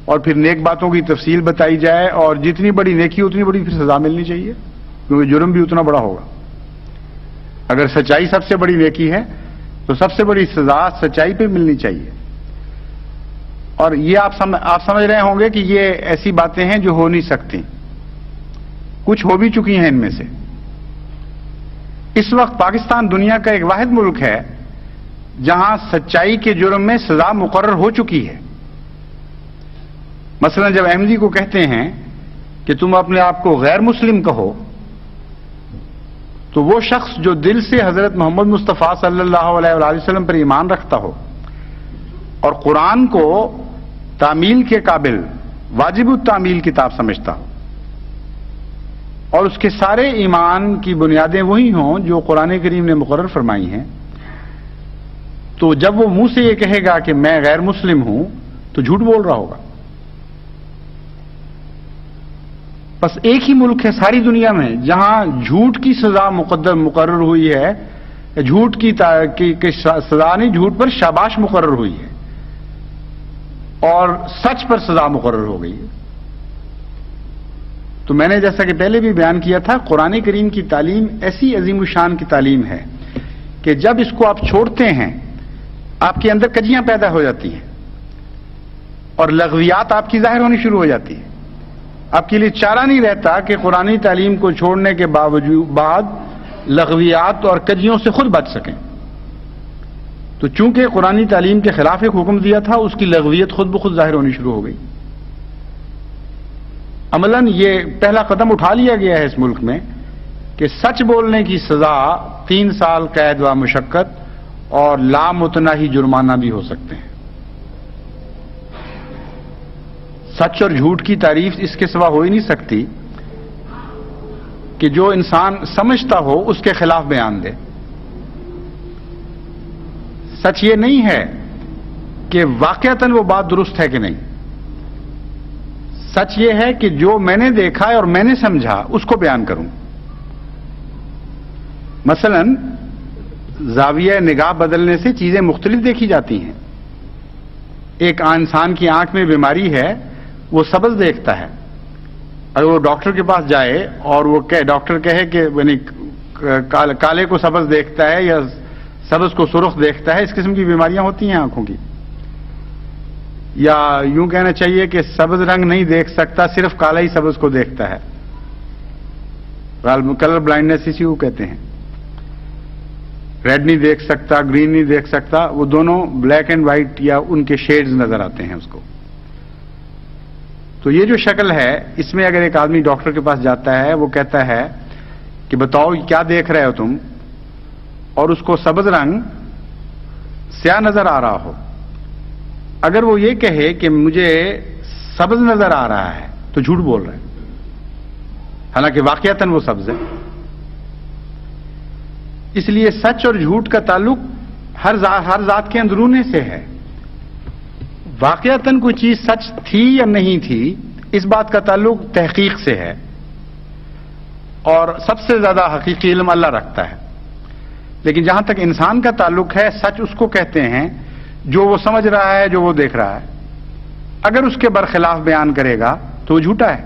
اور پھر نیک باتوں کی تفصیل بتائی جائے، اور جتنی بڑی نیکی اتنی بڑی پھر سزا ملنی چاہیے، کیونکہ جرم بھی اتنا بڑا ہوگا. اگر سچائی سب سے بڑی نیکی ہے تو سب سے بڑی سزا سچائی پہ ملنی چاہیے. اور یہ آپ سمجھ رہے ہوں گے کہ یہ ایسی باتیں ہیں جو ہو نہیں سکتی، کچھ ہو بھی چکی ہیں ان میں سے. اس وقت پاکستان دنیا کا ایک واحد ملک ہے جہاں سچائی کے جرم میں سزا مقرر ہو چکی ہے. مثلا جب احمدی کو کہتے ہیں کہ تم اپنے آپ کو غیر مسلم کہو، تو وہ شخص جو دل سے حضرت محمد مصطفیٰ صلی اللہ علیہ وآلہ وسلم پر ایمان رکھتا ہو اور قرآن کو تعمیل کے قابل واجب التعمیل کتاب سمجھتا ہو، اور اس کے سارے ایمان کی بنیادیں وہی ہوں جو قرآن کریم نے مقرر فرمائی ہیں، تو جب وہ منہ سے یہ کہے گا کہ میں غیر مسلم ہوں تو جھوٹ بول رہا ہوگا. بس ایک ہی ملک ہے ساری دنیا میں جہاں جھوٹ کی سزا مقرر ہوئی ہے، جھوٹ کی سزا نہیں، جھوٹ پر شاباش مقرر ہوئی ہے اور سچ پر سزا مقرر ہو گئی ہے. تو میں نے جیسا کہ پہلے بھی بیان کیا تھا، قرآن کریم کی تعلیم ایسی عظیم الشان کی تعلیم ہے کہ جب اس کو آپ چھوڑتے ہیں آپ کے اندر کجیاں پیدا ہو جاتی ہیں اور لغویات آپ کی ظاہر ہونی شروع ہو جاتی ہے. آپ کے لیے چارہ نہیں رہتا کہ قرآن تعلیم کو چھوڑنے کے بعد لغویات اور کجیوں سے خود بچ سکیں. تو چونکہ قرآن تعلیم کے خلاف ایک حکم دیا تھا، اس کی لغویت خود بخود ظاہر ہونی شروع ہو گئی. عملاً یہ پہلا قدم اٹھا لیا گیا ہے اس ملک میں کہ سچ بولنے کی سزا 3 سال قید و مشقت اور لامتناہی جرمانہ بھی ہو سکتے ہیں. سچ اور جھوٹ کی تعریف اس کے سوا ہو ہی نہیں سکتی کہ جو انسان سمجھتا ہو اس کے خلاف بیان دے. سچ یہ نہیں ہے کہ واقعتاً وہ بات درست ہے کہ نہیں. سچ یہ ہے کہ جو میں نے دیکھا ہے اور میں نے سمجھا اس کو بیان کروں. مثلا زاویہ نگاہ بدلنے سے چیزیں مختلف دیکھی جاتی ہیں. ایک انسان کی آنکھ میں بیماری ہے، وہ سبز دیکھتا ہے. اگر وہ ڈاکٹر کے پاس جائے اور وہ ڈاکٹر کہے کہ یعنی کالے کو سبز دیکھتا ہے یا سبز کو سرخ دیکھتا ہے، اس قسم کی بیماریاں ہوتی ہیں آنکھوں کی. یا یوں کہنا چاہیے کہ سبز رنگ نہیں دیکھ سکتا، صرف کالا ہی سبز کو دیکھتا ہے. کلر بلائنڈنس اسی کو کہتے ہیں. ریڈ نہیں دیکھ سکتا، گرین نہیں دیکھ سکتا، وہ دونوں بلیک اینڈ وائٹ یا ان کے شیڈز نظر آتے ہیں اس کو. تو یہ جو شکل ہے، اس میں اگر ایک آدمی ڈاکٹر کے پاس جاتا ہے، وہ کہتا ہے کہ بتاؤ کیا دیکھ رہے ہو تم، اور اس کو سبز رنگ سیاہ نظر آ رہا ہو، اگر وہ یہ کہے کہ مجھے سبز نظر آ رہا ہے تو جھوٹ بول رہا ہے، حالانکہ واقعتاً وہ سبز ہے. اس لیے سچ اور جھوٹ کا تعلق ہر ذات کے اندرونے سے ہے. واقعتاً کوئی چیز سچ تھی یا نہیں تھی، اس بات کا تعلق تحقیق سے ہے، اور سب سے زیادہ حقیقی علم اللہ رکھتا ہے. لیکن جہاں تک انسان کا تعلق ہے، سچ اس کو کہتے ہیں جو وہ سمجھ رہا ہے، جو وہ دیکھ رہا ہے. اگر اس کے برخلاف بیان کرے گا تو وہ جھوٹا ہے.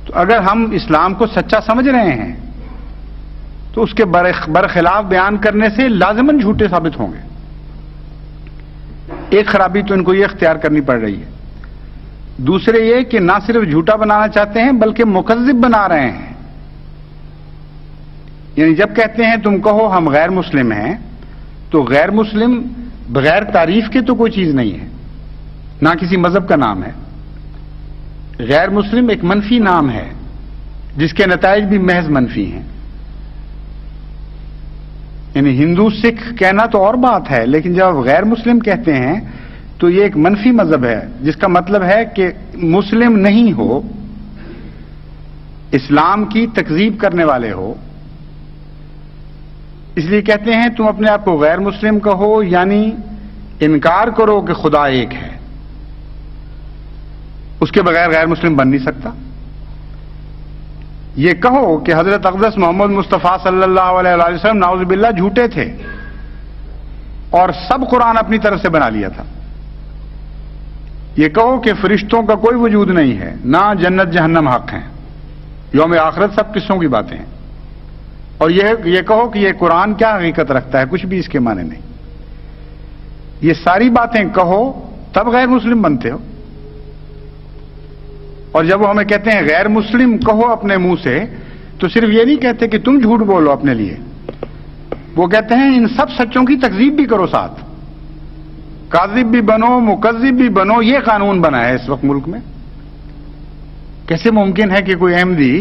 تو اگر ہم اسلام کو سچا سمجھ رہے ہیں تو اس کے برخلاف بیان کرنے سے لازماً جھوٹے ثابت ہوں گے. ایک خرابی تو ان کو یہ اختیار کرنی پڑ رہی ہے. دوسرے یہ کہ نہ صرف جھوٹا بنانا چاہتے ہیں بلکہ مکذب بنا رہے ہیں. یعنی جب کہتے ہیں تم کہو ہم غیر مسلم ہیں، تو غیر مسلم بغیر تعریف کے تو کوئی چیز نہیں ہے، نہ کسی مذہب کا نام ہے. غیر مسلم ایک منفی نام ہے جس کے نتائج بھی محض منفی ہیں. یعنی ہندو سکھ کہنا تو اور بات ہے، لیکن جب آپ غیر مسلم کہتے ہیں تو یہ ایک منفی مذہب ہے جس کا مطلب ہے کہ مسلم نہیں ہو، اسلام کی تکذیب کرنے والے ہو. اس لیے کہتے ہیں تم اپنے آپ کو غیر مسلم کہو، یعنی انکار کرو کہ خدا ایک ہے. اس کے بغیر غیر مسلم بن نہیں سکتا. یہ کہو کہ حضرت اقدس محمد مصطفیٰ صلی اللہ علیہ وسلم نعوذ باللہ جھوٹے تھے اور سب قرآن اپنی طرف سے بنا لیا تھا. یہ کہو کہ فرشتوں کا کوئی وجود نہیں ہے، نہ جنت جہنم حق ہیں، یوم آخرت سب قصوں کی باتیں ہیں. اور یہ کہو کہ یہ قرآن کیا حقیقت رکھتا ہے، کچھ بھی اس کے معنی نہیں. یہ ساری باتیں کہو تب غیر مسلم بنتے ہو. اور جب وہ ہمیں کہتے ہیں غیر مسلم کہو اپنے منہ سے، تو صرف یہ نہیں کہتے کہ تم جھوٹ بولو اپنے لیے، وہ کہتے ہیں ان سب سچوں کی تکذیب بھی کرو ساتھ. کاذب بھی بنو، مکذب بھی بنو. یہ قانون بنا ہے اس وقت ملک میں. کیسے ممکن ہے کہ کوئی احمدی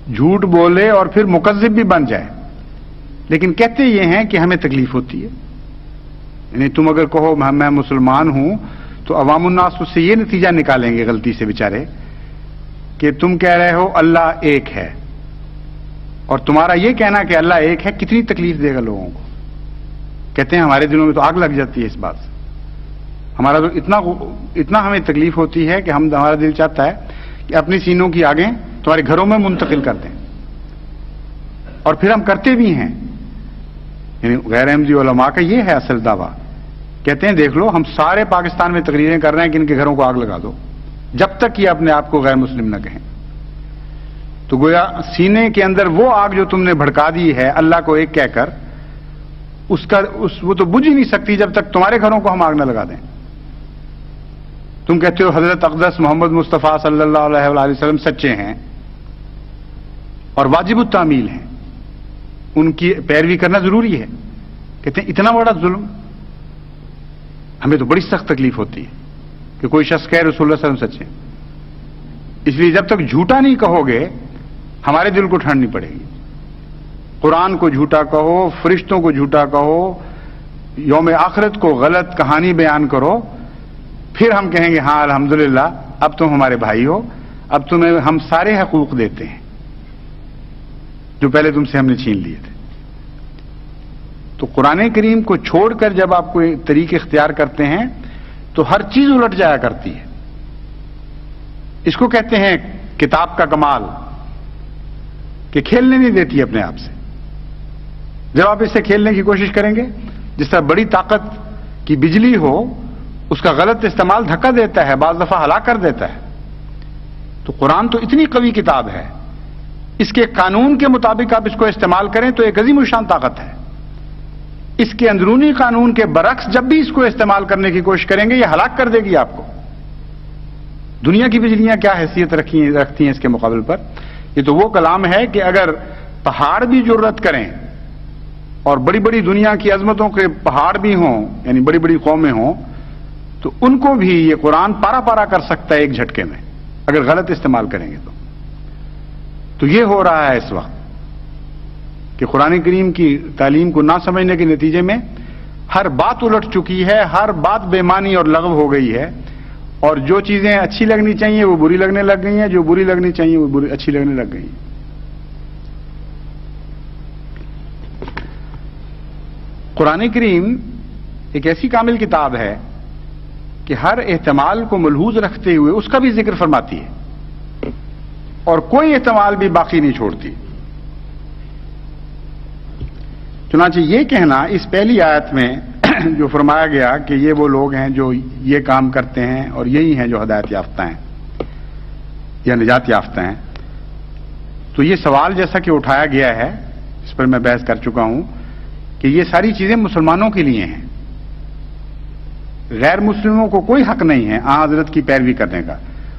جھوٹ بولے اور پھر مکذب بھی بن جائے؟ لیکن کہتے یہ ہیں کہ ہمیں تکلیف ہوتی ہے. یعنی تم اگر کہو میں مسلمان ہوں تو عوام الناس اس سے یہ نتیجہ نکالیں گے غلطی سے بیچارے کہ تم کہہ رہے ہو اللہ ایک ہے، اور تمہارا یہ کہنا کہ اللہ ایک ہے کتنی تکلیف دے گا لوگوں کو. کہتے ہیں ہمارے دلوں میں تو آگ لگ جاتی ہے اس بات سے. ہمارا تو اتنا ہمیں تکلیف ہوتی ہے کہ ہمارا دل چاہتا ہے کہ اپنی سینوں کی آگیں تمہارے گھروں میں منتقل کر دیں. اور پھر ہم کرتے بھی ہیں. یعنی غیر احمدی علماء کا یہ ہے اصل دعویٰ. کہتے ہیں دیکھ لو ہم سارے پاکستان میں تقریریں کر رہے ہیں کہ ان کے گھروں کو آگ لگا دو، جب تک یہ اپنے آپ کو غیر مسلم نہ کہیں. تو گویا سینے کے اندر وہ آگ جو تم نے بھڑکا دی ہے اللہ کو ایک کہہ کر، وہ تو بجھ ہی نہیں سکتی جب تک تمہارے گھروں کو ہم آگ نہ لگا دیں. تم کہتے ہو حضرت اقدس محمد مصطفیٰ صلی اللہ علیہ وآلہ وسلم سچے ہیں اور واجب التعمیل ہیں، ان کی پیروی کرنا ضروری ہے. کہتے ہیں اتنا بڑا ظلم. ہمیں تو بڑی سخت تکلیف ہوتی ہے کہ کوئی شخص کہے رسول اللہ صلی اللہ علیہ وسلم سچے. اس لیے جب تک جھوٹا نہیں کہو گے ہمارے دل کو ٹھنڈ نہیں پڑے گی. قرآن کو جھوٹا کہو، فرشتوں کو جھوٹا کہو، یوم آخرت کو غلط کہانی بیان کرو، پھر ہم کہیں گے ہاں الحمدللہ اب تم ہمارے بھائی ہو، اب تمہیں ہم سارے حقوق دیتے ہیں جو پہلے تم سے ہم نے چھین لیے تھے. تو قرآن کریم کو چھوڑ کر جب آپ کوئی طریقے اختیار کرتے ہیں تو ہر چیز الٹ جایا کرتی ہے. اس کو کہتے ہیں کتاب کا کمال کہ کھیلنے نہیں دیتی اپنے آپ سے. جب آپ اس سے کھیلنے کی کوشش کریں گے، جس طرح بڑی طاقت کی بجلی ہو، اس کا غلط استعمال دھکا دیتا ہے، بعض دفعہ ہلاک کر دیتا ہے. تو قرآن تو اتنی قوی کتاب ہے، اس کے قانون کے مطابق آپ اس کو استعمال کریں تو ایک عظیم الشان طاقت ہے. اس کے اندرونی قانون کے برعکس جب بھی اس کو استعمال کرنے کی کوشش کریں گے یہ ہلاک کر دے گی آپ کو. دنیا کی بجلیاں کیا حیثیت رکھتی ہیں اس کے مقابل پر؟ یہ تو وہ کلام ہے کہ اگر پہاڑ بھی جرأت کریں اور بڑی بڑی دنیا کی عظمتوں کے پہاڑ بھی ہوں، یعنی بڑی بڑی قومیں ہوں، تو ان کو بھی یہ قرآن پارا پارا کر سکتا ہے ایک جھٹکے میں اگر غلط استعمال کریں گے. تو یہ ہو رہا ہے اس وقت کہ قرآن کریم کی تعلیم کو نہ سمجھنے کے نتیجے میں ہر بات الٹ چکی ہے، ہر بات بے معنی اور لغو ہو گئی ہے، اور جو چیزیں اچھی لگنی چاہیے وہ بری لگنے لگ گئی ہیں، جو بری لگنی چاہیے وہ اچھی لگنے لگ گئی ہیں. قرآن کریم ایک ایسی کامل کتاب ہے کہ ہر احتمال کو ملحوظ رکھتے ہوئے اس کا بھی ذکر فرماتی ہے اور کوئی احتمال بھی باقی نہیں چھوڑتی. چنانچہ یہ کہنا اس پہلی آیت میں جو فرمایا گیا کہ یہ وہ لوگ ہیں جو یہ کام کرتے ہیں اور یہی ہیں جو ہدایت یافتہ ہیں یا نجات یافتہ ہیں، تو یہ سوال جیسا کہ اٹھایا گیا ہے، اس پر میں بحث کر چکا ہوں کہ یہ ساری چیزیں مسلمانوں کے لیے ہیں. غیر مسلموں کو کوئی حق نہیں ہے حضرت کی پیروی کرنے کا.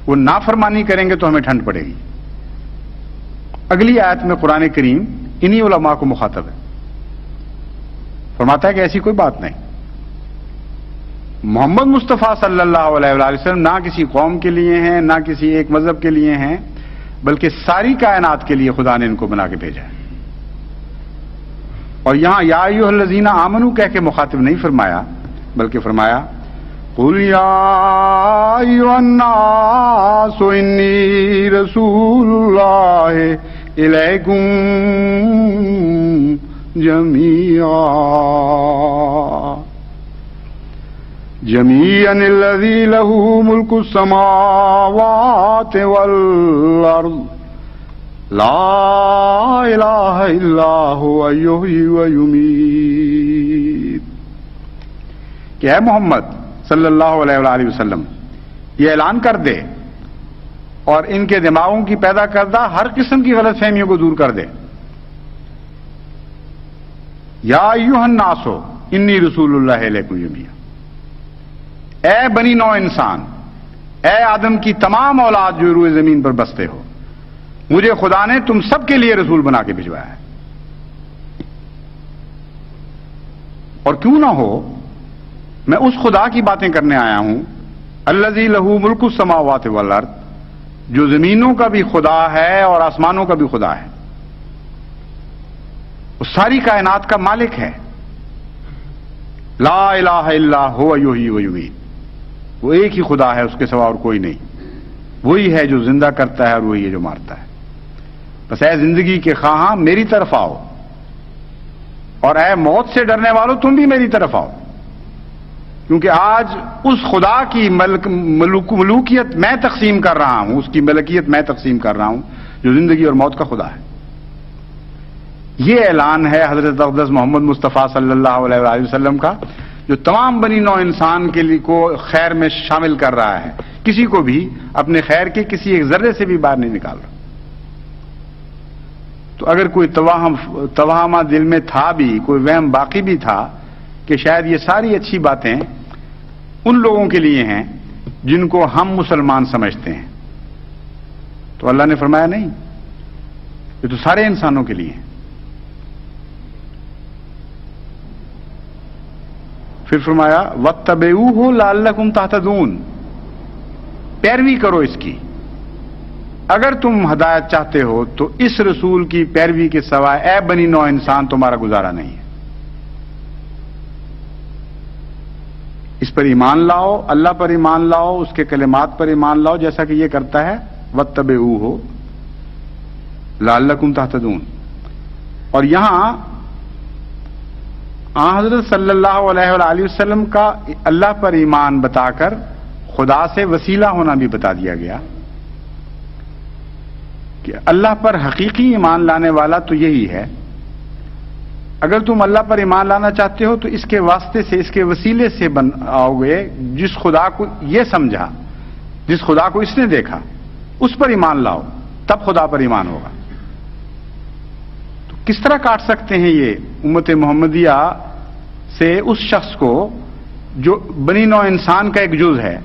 وہ نافرمانی کریں گے تو ہمیں ٹھنڈ پڑے گی. اگلی آیت میں قرآن کریم انہی علماء کو مخاطب ہے، فرماتا ہے کہ ایسی کوئی بات نہیں. محمد مصطفیٰ صلی اللہ علیہ وآلہ وسلم نہ کسی قوم کے لیے ہیں، نہ کسی ایک مذہب کے لیے ہیں، بلکہ ساری کائنات کے لیے خدا نے ان کو بنا کے بھیجا ہے. اور یہاں یا ایھا الذین آمنوا کہہ کے مخاطب نہیں فرمایا، بلکہ فرمایا قل یا ایھا الناس انی رسول اللہ الیکم جميعا الذي له ملك السماوات والأرض لا إله إلا هو يحيي ويميت. کہ اے محمد صلی اللہ علیہ وآلہ وسلم یہ اعلان کر دے اور ان کے دماغوں کی پیدا کردہ ہر قسم کی غلط فہمیوں کو دور کر دے. یا ایھا الناس انی رسول اللہ الیکم جمیعا، اے بنی نوع انسان، اے آدم کی تمام اولاد جو روئے زمین پر بستے ہو، مجھے خدا نے تم سب کے لیے رسول بنا کے بھجوایا ہے. اور کیوں نہ ہو، میں اس خدا کی باتیں کرنے آیا ہوں الذی لہ ملک السماوات والارض، جو زمینوں کا بھی خدا ہے اور آسمانوں کا بھی خدا ہے، وہ ساری کائنات کا مالک ہے. لا الہ الا هو یحیی و یمیت، وہ ایک ہی خدا ہے، اس کے سوا اور کوئی نہیں. وہی ہے جو زندہ کرتا ہے اور وہی ہے جو مارتا ہے. بس اے زندگی کے خواہاں میری طرف آؤ، اور اے موت سے ڈرنے والوں تم بھی میری طرف آؤ، کیونکہ آج اس خدا کی ملوکیت میں تقسیم کر رہا ہوں، اس کی ملکیت میں تقسیم کر رہا ہوں جو زندگی اور موت کا خدا ہے. یہ اعلان ہے حضرت اقدس محمد مصطفیٰ صلی اللہ علیہ وآلہ وسلم کا، جو تمام بنی نوع انسان کے لیے کو خیر میں شامل کر رہا ہے، کسی کو بھی اپنے خیر کے کسی ایک ذرے سے بھی باہر نہیں نکال رہا. تو اگر کوئی توہمہ دل میں تھا بھی، کوئی وہم باقی بھی تھا کہ شاید یہ ساری اچھی باتیں ان لوگوں کے لیے ہیں جن کو ہم مسلمان سمجھتے ہیں، تو اللہ نے فرمایا نہیں، یہ تو سارے انسانوں کے لیے ہیں. پھر فرمایا وَاتَّبِعُوهُ لَعَلَّكُمْ تَهْتَدُونَ، پیروی کرو اس کی اگر تم ہدایت چاہتے ہو تو اس رسول کی پیروی کے سوائے اے بنی نوع انسان تمہارا گزارا نہیں ہے. اس پر ایمان لاؤ، اللہ پر ایمان لاؤ، اس کے کلمات پر ایمان لاؤ، جیسا کہ یہ کرتا ہے واتبعوہ لعلکم تہتدون. اور یہاں حضرت صلی اللہ علیہ وآلہ وسلم کا اللہ پر ایمان بتا کر خدا سے وسیلہ ہونا بھی بتا دیا گیا کہ اللہ پر حقیقی ایمان لانے والا تو یہی ہے. اگر تم اللہ پر ایمان لانا چاہتے ہو تو اس کے واسطے سے، اس کے وسیلے سے آؤ گے جس خدا کو یہ سمجھا، جس خدا کو اس نے دیکھا، اس پر ایمان لاؤ، تب خدا پر ایمان ہوگا. تو کس طرح کاٹ سکتے ہیں یہ امت محمدیہ سے اس شخص کو جو بنی نوع انسان کا ایک جز ہے؟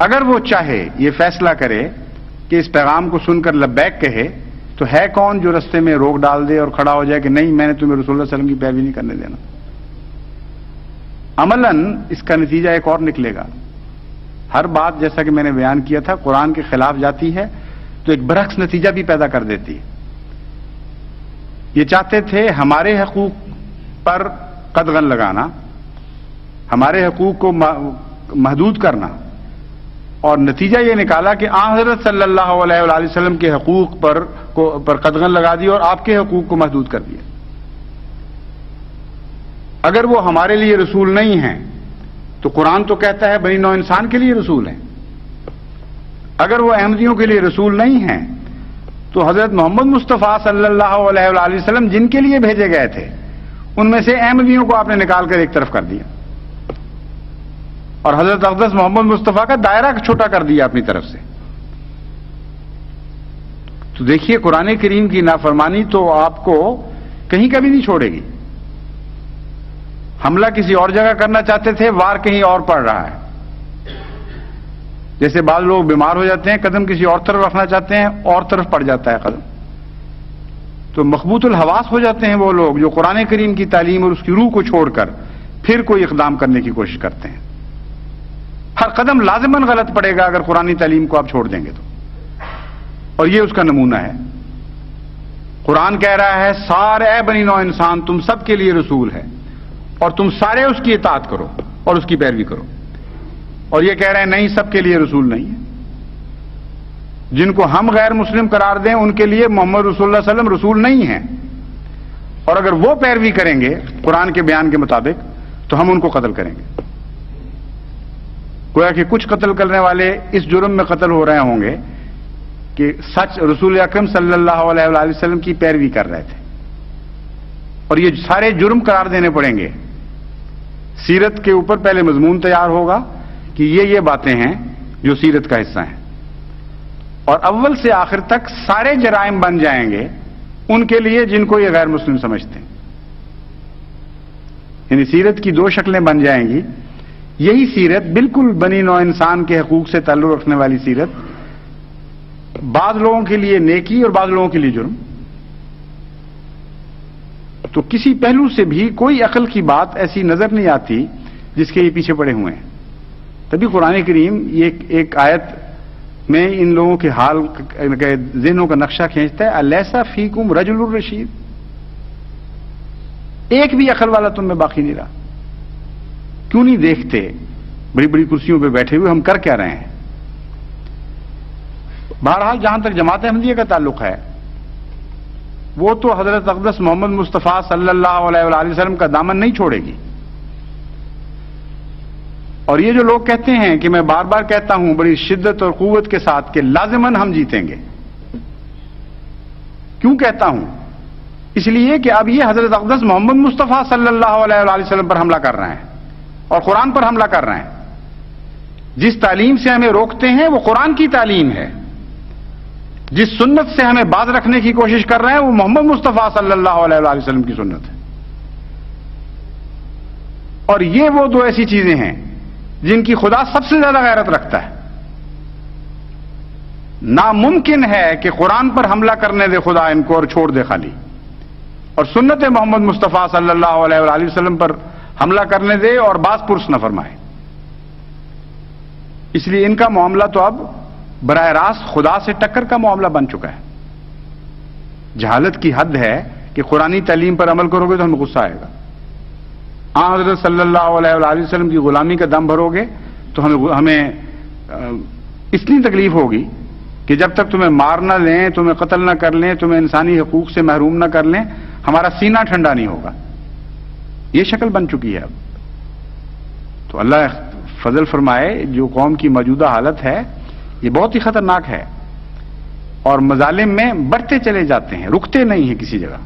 اگر وہ چاہے یہ فیصلہ کرے کہ اس پیغام کو سن کر لبیک کہے تو ہے کون جو رستے میں روک ڈال دے اور کھڑا ہو جائے کہ نہیں، میں نے تمہیں رسول اللہ صلی اللہ علیہ وسلم کی پیروی نہیں کرنے دینا. عملاً اس کا نتیجہ ایک اور نکلے گا. ہر بات جیسا کہ میں نے بیان کیا تھا قرآن کے خلاف جاتی ہے تو ایک برعکس نتیجہ بھی پیدا کر دیتی ہے. یہ چاہتے تھے ہمارے حقوق پر قدغن لگانا، ہمارے حقوق کو محدود کرنا، اور نتیجہ یہ نکالا کہ حضرت صلی اللہ علیہ وآلہ وسلم کے حقوق پر قدغن لگا دی اور آپ کے حقوق کو محدود کر دیا. اگر وہ ہمارے لیے رسول نہیں ہیں تو قرآن تو کہتا ہے بنی نوع انسان کے لیے رسول ہیں. اگر وہ احمدیوں کے لیے رسول نہیں ہیں تو حضرت محمد مصطفیٰ صلی اللہ علیہ وآلہ وسلم جن کے لیے بھیجے گئے تھے ان میں سے احمدیوں کو آپ نے نکال کر ایک طرف کر دیا اور حضرت اقدس محمد مصطفیٰ کا دائرہ چھوٹا کر دیا اپنی طرف سے. تو دیکھیے قرآن کریم کی نافرمانی تو آپ کو کہیں کبھی نہیں چھوڑے گی. حملہ کسی اور جگہ کرنا چاہتے تھے، وار کہیں اور پڑ رہا ہے. جیسے بعض لوگ بیمار ہو جاتے ہیں، قدم کسی اور طرف رکھنا چاہتے ہیں، اور طرف پڑ جاتا ہے قدم. تو مخبوط الحواس ہو جاتے ہیں وہ لوگ جو قرآن کریم کی تعلیم اور اس کی روح کو چھوڑ کر پھر کوئی اقدام کرنے کی کوشش کرتے ہیں. ہر قدم لازماً غلط پڑے گا اگر قرآنی تعلیم کو آپ چھوڑ دیں گے تو. اور یہ اس کا نمونہ ہے. قرآن کہہ رہا ہے سارے اے بنی نوع انسان تم سب کے لیے رسول ہے اور تم سارے اس کی اطاعت کرو اور اس کی پیروی کرو. اور یہ کہہ رہے ہیں نہیں، سب کے لیے رسول نہیں ہے. جن کو ہم غیر مسلم قرار دیں ان کے لیے محمد رسول اللہ صلی اللہ علیہ وسلم رسول نہیں ہیں، اور اگر وہ پیروی کریں گے قرآن کے بیان کے مطابق تو ہم ان کو قتل کریں گے. گویا کہ کچھ قتل کرنے والے اس جرم میں قتل ہو رہے ہوں گے کہ سچ رسول اکرم صلی اللہ علیہ وآلہ وسلم کی پیروی کر رہے تھے، اور یہ سارے جرم قرار دینے پڑیں گے. سیرت کے اوپر پہلے مضمون تیار ہوگا کہ یہ باتیں ہیں جو سیرت کا حصہ ہیں، اور اول سے آخر تک سارے جرائم بن جائیں گے ان کے لیے جن کو یہ غیر مسلم سمجھتے ہیں. یعنی سیرت کی دو شکلیں بن جائیں گی. یہی سیرت بالکل بنی نوع انسان کے حقوق سے تعلق رکھنے والی سیرت، بعض لوگوں کے لیے نیکی اور بعض لوگوں کے لیے جرم. تو کسی پہلو سے بھی کوئی عقل کی بات ایسی نظر نہیں آتی جس کے یہ پیچھے پڑے ہوئے ہیں. تبھی قرآن کریم یہ ایک آیت میں ان لوگوں کے حال کے ذہنوں کا نقشہ کھینچتا ہے. الیسا فیکم رجل الرشید، ایک بھی عقل والا تم میں باقی نہیں رہا. کیوں نہیں دیکھتے بڑی بڑی کرسیوں پہ بیٹھے ہوئے ہم کر کیا رہے ہیں؟ بہرحال جہاں تک جماعت احمدیہ کا تعلق ہے وہ تو حضرت اقدس محمد مصطفیٰ صلی اللہ علیہ وآلہ وسلم کا دامن نہیں چھوڑے گی. اور یہ جو لوگ کہتے ہیں کہ میں بار بار کہتا ہوں بڑی شدت اور قوت کے ساتھ کہ لازماً ہم جیتیں گے، کیوں کہتا ہوں؟ اس لیے کہ اب یہ حضرت اقدس محمد مصطفیٰ صلی اللہ علیہ وآلہ وسلم پر حملہ کر رہے ہیں اور قرآن پر حملہ کر رہے ہیں. جس تعلیم سے ہمیں روکتے ہیں وہ قرآن کی تعلیم ہے. جس سنت سے ہمیں باز رکھنے کی کوشش کر رہے ہیں وہ محمد مصطفیٰ صلی اللہ علیہ وآلہ وسلم کی سنت ہے. اور یہ وہ دو ایسی چیزیں ہیں جن کی خدا سب سے زیادہ غیرت رکھتا ہے. ناممکن ہے کہ قرآن پر حملہ کرنے دے خدا ان کو اور چھوڑ دے خالی، اور سنت محمد مصطفیٰ صلی اللہ علیہ وآلہ وسلم پر حملہ کرنے دے اور باز پرس نہ فرمائے. اس لیے ان کا معاملہ تو اب براہ راست خدا سے ٹکر کا معاملہ بن چکا ہے. جہالت کی حد ہے کہ قرآنی تعلیم پر عمل کرو گے تو ہمیں غصہ آئے گا. حضرت صلی اللہ علیہ وآلہ وسلم کی غلامی کا دم بھرو گے تو ہمیں اتنی تکلیف ہوگی کہ جب تک تمہیں مار نہ لیں، تمہیں قتل نہ کر لیں، تمہیں انسانی حقوق سے محروم نہ کر لیں، ہمارا سینہ ٹھنڈا نہیں ہوگا. یہ شکل بن چکی ہے اب. تو اللہ فضل فرمائے، جو قوم کی موجودہ حالت ہے یہ بہت ہی خطرناک ہے، اور مظالم میں بڑھتے چلے جاتے ہیں، رکتے نہیں ہیں کسی جگہ.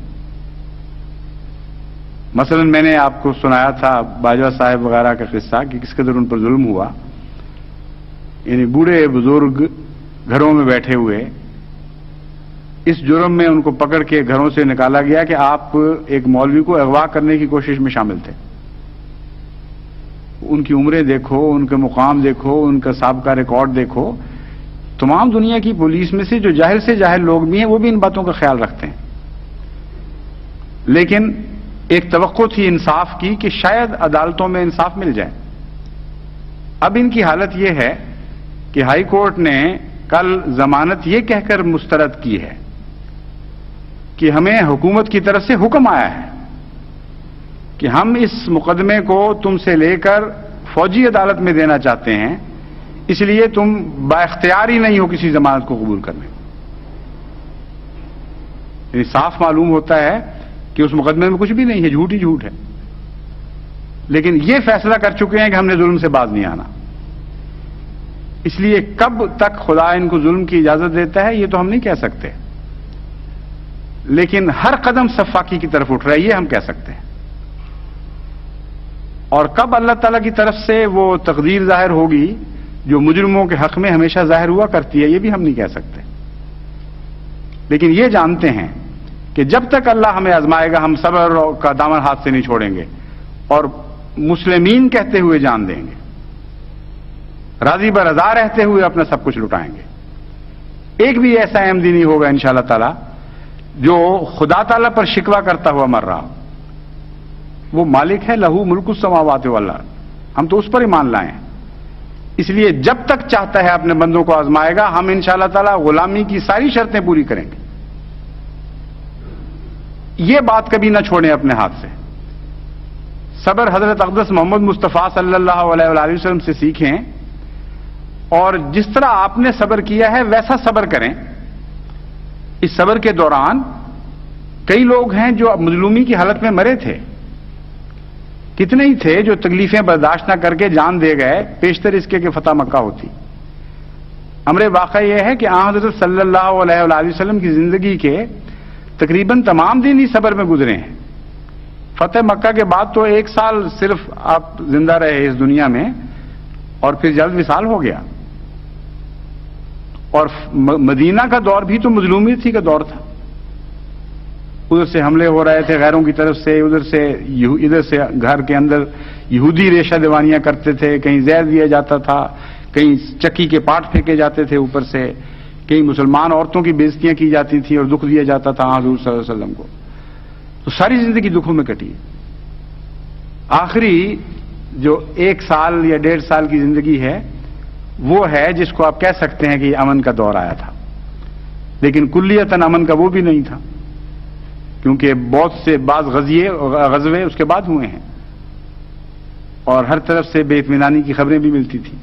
مثلا میں نے آپ کو سنایا تھا باجوہ صاحب وغیرہ کا قصہ کہ کس قدر ان پر ظلم ہوا. یعنی بوڑھے بزرگ گھروں میں بیٹھے ہوئے، اس جرم میں ان کو پکڑ کے گھروں سے نکالا گیا کہ آپ ایک مولوی کو اغوا کرنے کی کوشش میں شامل تھے. ان کی عمریں دیکھو، ان کے مقام دیکھو، ان کا سابقہ ریکارڈ دیکھو. تمام دنیا کی پولیس میں سے جو جاہل سے جاہل لوگ بھی ہیں وہ بھی ان باتوں کا خیال رکھتے ہیں. لیکن ایک توقع تھی انصاف کی کہ شاید عدالتوں میں انصاف مل جائے. اب ان کی حالت یہ ہے کہ ہائی کورٹ نے کل ضمانت یہ کہہ کر مسترد کی ہے کہ ہمیں حکومت کی طرف سے حکم آیا ہے کہ ہم اس مقدمے کو تم سے لے کر فوجی عدالت میں دینا چاہتے ہیں، اس لیے تم بااختیار ہی نہیں ہو کسی ضمانت کو قبول کرنے. یعنی صاف معلوم ہوتا ہے کہ اس مقدمے میں کچھ بھی نہیں ہے، جھوٹ ہی جھوٹ ہے. لیکن یہ فیصلہ کر چکے ہیں کہ ہم نے ظلم سے باز نہیں آنا. اس لیے کب تک خدا ان کو ظلم کی اجازت دیتا ہے یہ تو ہم نہیں کہہ سکتے، لیکن ہر قدم سفاکی کی طرف اٹھ رہا ہے یہ ہم کہہ سکتے ہیں. اور کب اللہ تعالیٰ کی طرف سے وہ تقدیر ظاہر ہوگی جو مجرموں کے حق میں ہمیشہ ظاہر ہوا کرتی ہے یہ بھی ہم نہیں کہہ سکتے. لیکن یہ جانتے ہیں کہ جب تک اللہ ہمیں آزمائے گا ہم صبر کا دامن ہاتھ سے نہیں چھوڑیں گے اور مسلمین کہتے ہوئے جان دیں گے، راضی برضا رہتے ہوئے اپنا سب کچھ لٹائیں گے. ایک بھی ایسا احمدی نہیں ہوگا انشاءاللہ تعالی جو خدا تعالیٰ پر شکوہ کرتا ہوا مر رہا. وہ مالک ہے، لہو ملک السماوات والارض، ہم تو اس پر ایمان لائے ہیں. اس لیے جب تک چاہتا ہے اپنے بندوں کو آزمائے گا، ہم انشاءاللہ تعالی غلامی کی ساری شرطیں پوری کریں گے. یہ بات کبھی نہ چھوڑیں اپنے ہاتھ سے. صبر حضرت اقدس محمد مصطفیٰ صلی اللہ علیہ وآلہ وسلم سے سیکھیں، اور جس طرح آپ نے صبر کیا ہے ویسا صبر کریں. اس صبر کے دوران کئی لوگ ہیں جو مظلومی کی حالت میں مرے تھے، کتنے ہی تھے جو تکلیفیں برداشت نہ کر کے جان دے گئے پیشتر اس کے کہ فتح مکہ ہوتی. امر واقعہ یہ ہے کہ آن حضرت صلی اللہ علیہ وآلہ وسلم کی زندگی کے تقریباً تمام دن ہی صبر میں گزرے ہیں. فتح مکہ کے بعد تو 1 سال صرف آپ زندہ رہے اس دنیا میں، اور پھر جلد وصال ہو گیا. اور مدینہ کا دور بھی تو مظلومیت ہی کا دور تھا. ادھر سے حملے ہو رہے تھے غیروں کی طرف سے، ادھر سے گھر کے اندر یہودی ریشہ دیوانیاں کرتے تھے، کہیں زہر دیا جاتا تھا، کہیں چکی کے پاٹ پھینکے جاتے تھے اوپر سے، کہیں مسلمان عورتوں کی بے عزتیاں کی جاتی تھیں اور دکھ دیا جاتا تھا حضور صلی اللہ علیہ وسلم کو. تو ساری زندگی دکھوں میں کٹی. آخری جو 1 سال یا 1.5 سال کی زندگی ہے وہ ہے جس کو آپ کہہ سکتے ہیں کہ یہ امن کا دور آیا تھا. لیکن کلیتاً امن کا وہ بھی نہیں تھا، کیونکہ بہت سے بعض غزوے اس کے بعد ہوئے ہیں اور ہر طرف سے بے اطمینانی کی خبریں بھی ملتی تھیں.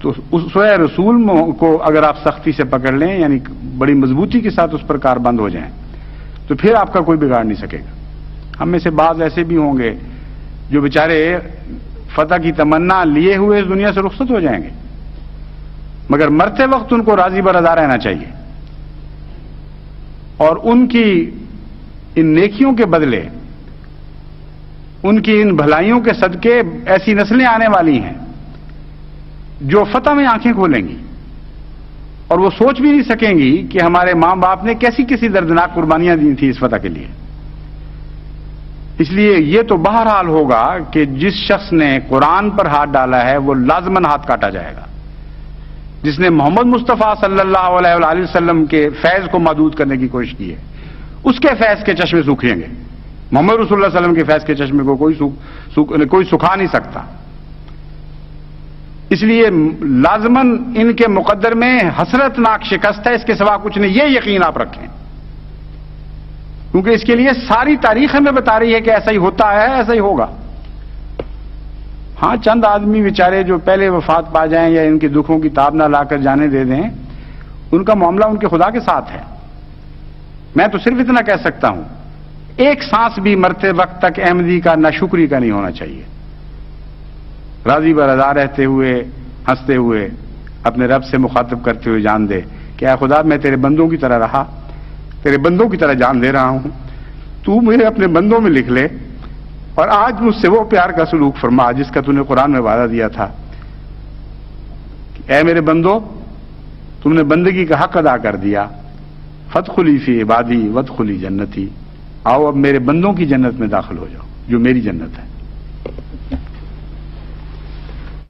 تو اس رسول کو اگر آپ سختی سے پکڑ لیں، یعنی بڑی مضبوطی کے ساتھ اس پر کاربند ہو جائیں، تو پھر آپ کا کوئی بگاڑ نہیں سکے گا. ہم میں سے بعض ایسے بھی ہوں گے جو بیچارے فتح کی تمنا لیے ہوئے اس دنیا سے رخصت ہو جائیں گے، مگر مرتے وقت ان کو راضی برضا رہنا چاہیے، اور ان کی ان نیکیوں کے بدلے، ان کی ان بھلائیوں کے صدقے ایسی نسلیں آنے والی ہیں جو فتح میں آنکھیں کھولیں گی اور وہ سوچ بھی نہیں سکیں گی کہ ہمارے ماں باپ نے کیسی دردناک قربانیاں دی تھیں اس فتح کے لیے. اس لیے یہ تو بہرحال ہوگا کہ جس شخص نے قرآن پر ہاتھ ڈالا ہے وہ لازماً ہاتھ کاٹا جائے گا. جس نے محمد مصطفیٰ صلی اللہ علیہ وآلہ وسلم کے فیض کو محدود کرنے کی کوشش کی ہے اس کے فیض کے چشمے سوکھیں گے. محمد رسول اللہ صلی اللہ علیہ وسلم کے فیض کے چشمے کو کوئی سکھا نہیں سکتا. اس لیے لازماً ان کے مقدر میں حسرتناک شکست ہے، اس کے سوا کچھ نہیں، یہ یقین آپ رکھیں، کیونکہ اس کے لیے ساری تاریخ ہمیں بتا رہی ہے کہ ایسا ہی ہوتا ہے، ایسا ہی ہوگا۔ ہاں چند آدمی بیچارے جو پہلے وفات پا جائیں یا ان کے دکھوں کی تاب نہ لا کر جانے دے دیں، ان کا معاملہ ان کے خدا کے ساتھ ہے۔ میں تو صرف اتنا کہہ سکتا ہوں، ایک سانس بھی مرتے وقت تک احمدی کا ناشکری کا نہیں ہونا چاہیے، راضی برضا رہتے ہوئے، ہنستے ہوئے، اپنے رب سے مخاطب کرتے ہوئے جان دے کہ اے خدا میں تیرے بندوں کی طرح رہا، تیرے بندوں کی طرح جان دے رہا ہوں، تو مجھے اپنے بندوں میں لکھ لے، اور آج مجھ سے وہ پیار کا سلوک فرما جس کا تو نے قرآن میں وعدہ دیا تھا کہ اے میرے بندو، تم نے بندگی کا حق ادا کر دیا، فادخلی فی عبادی وادخلی جنتی، آؤ اب میرے بندوں کی جنت میں داخل ہو جاؤ جو میری جنت ہے۔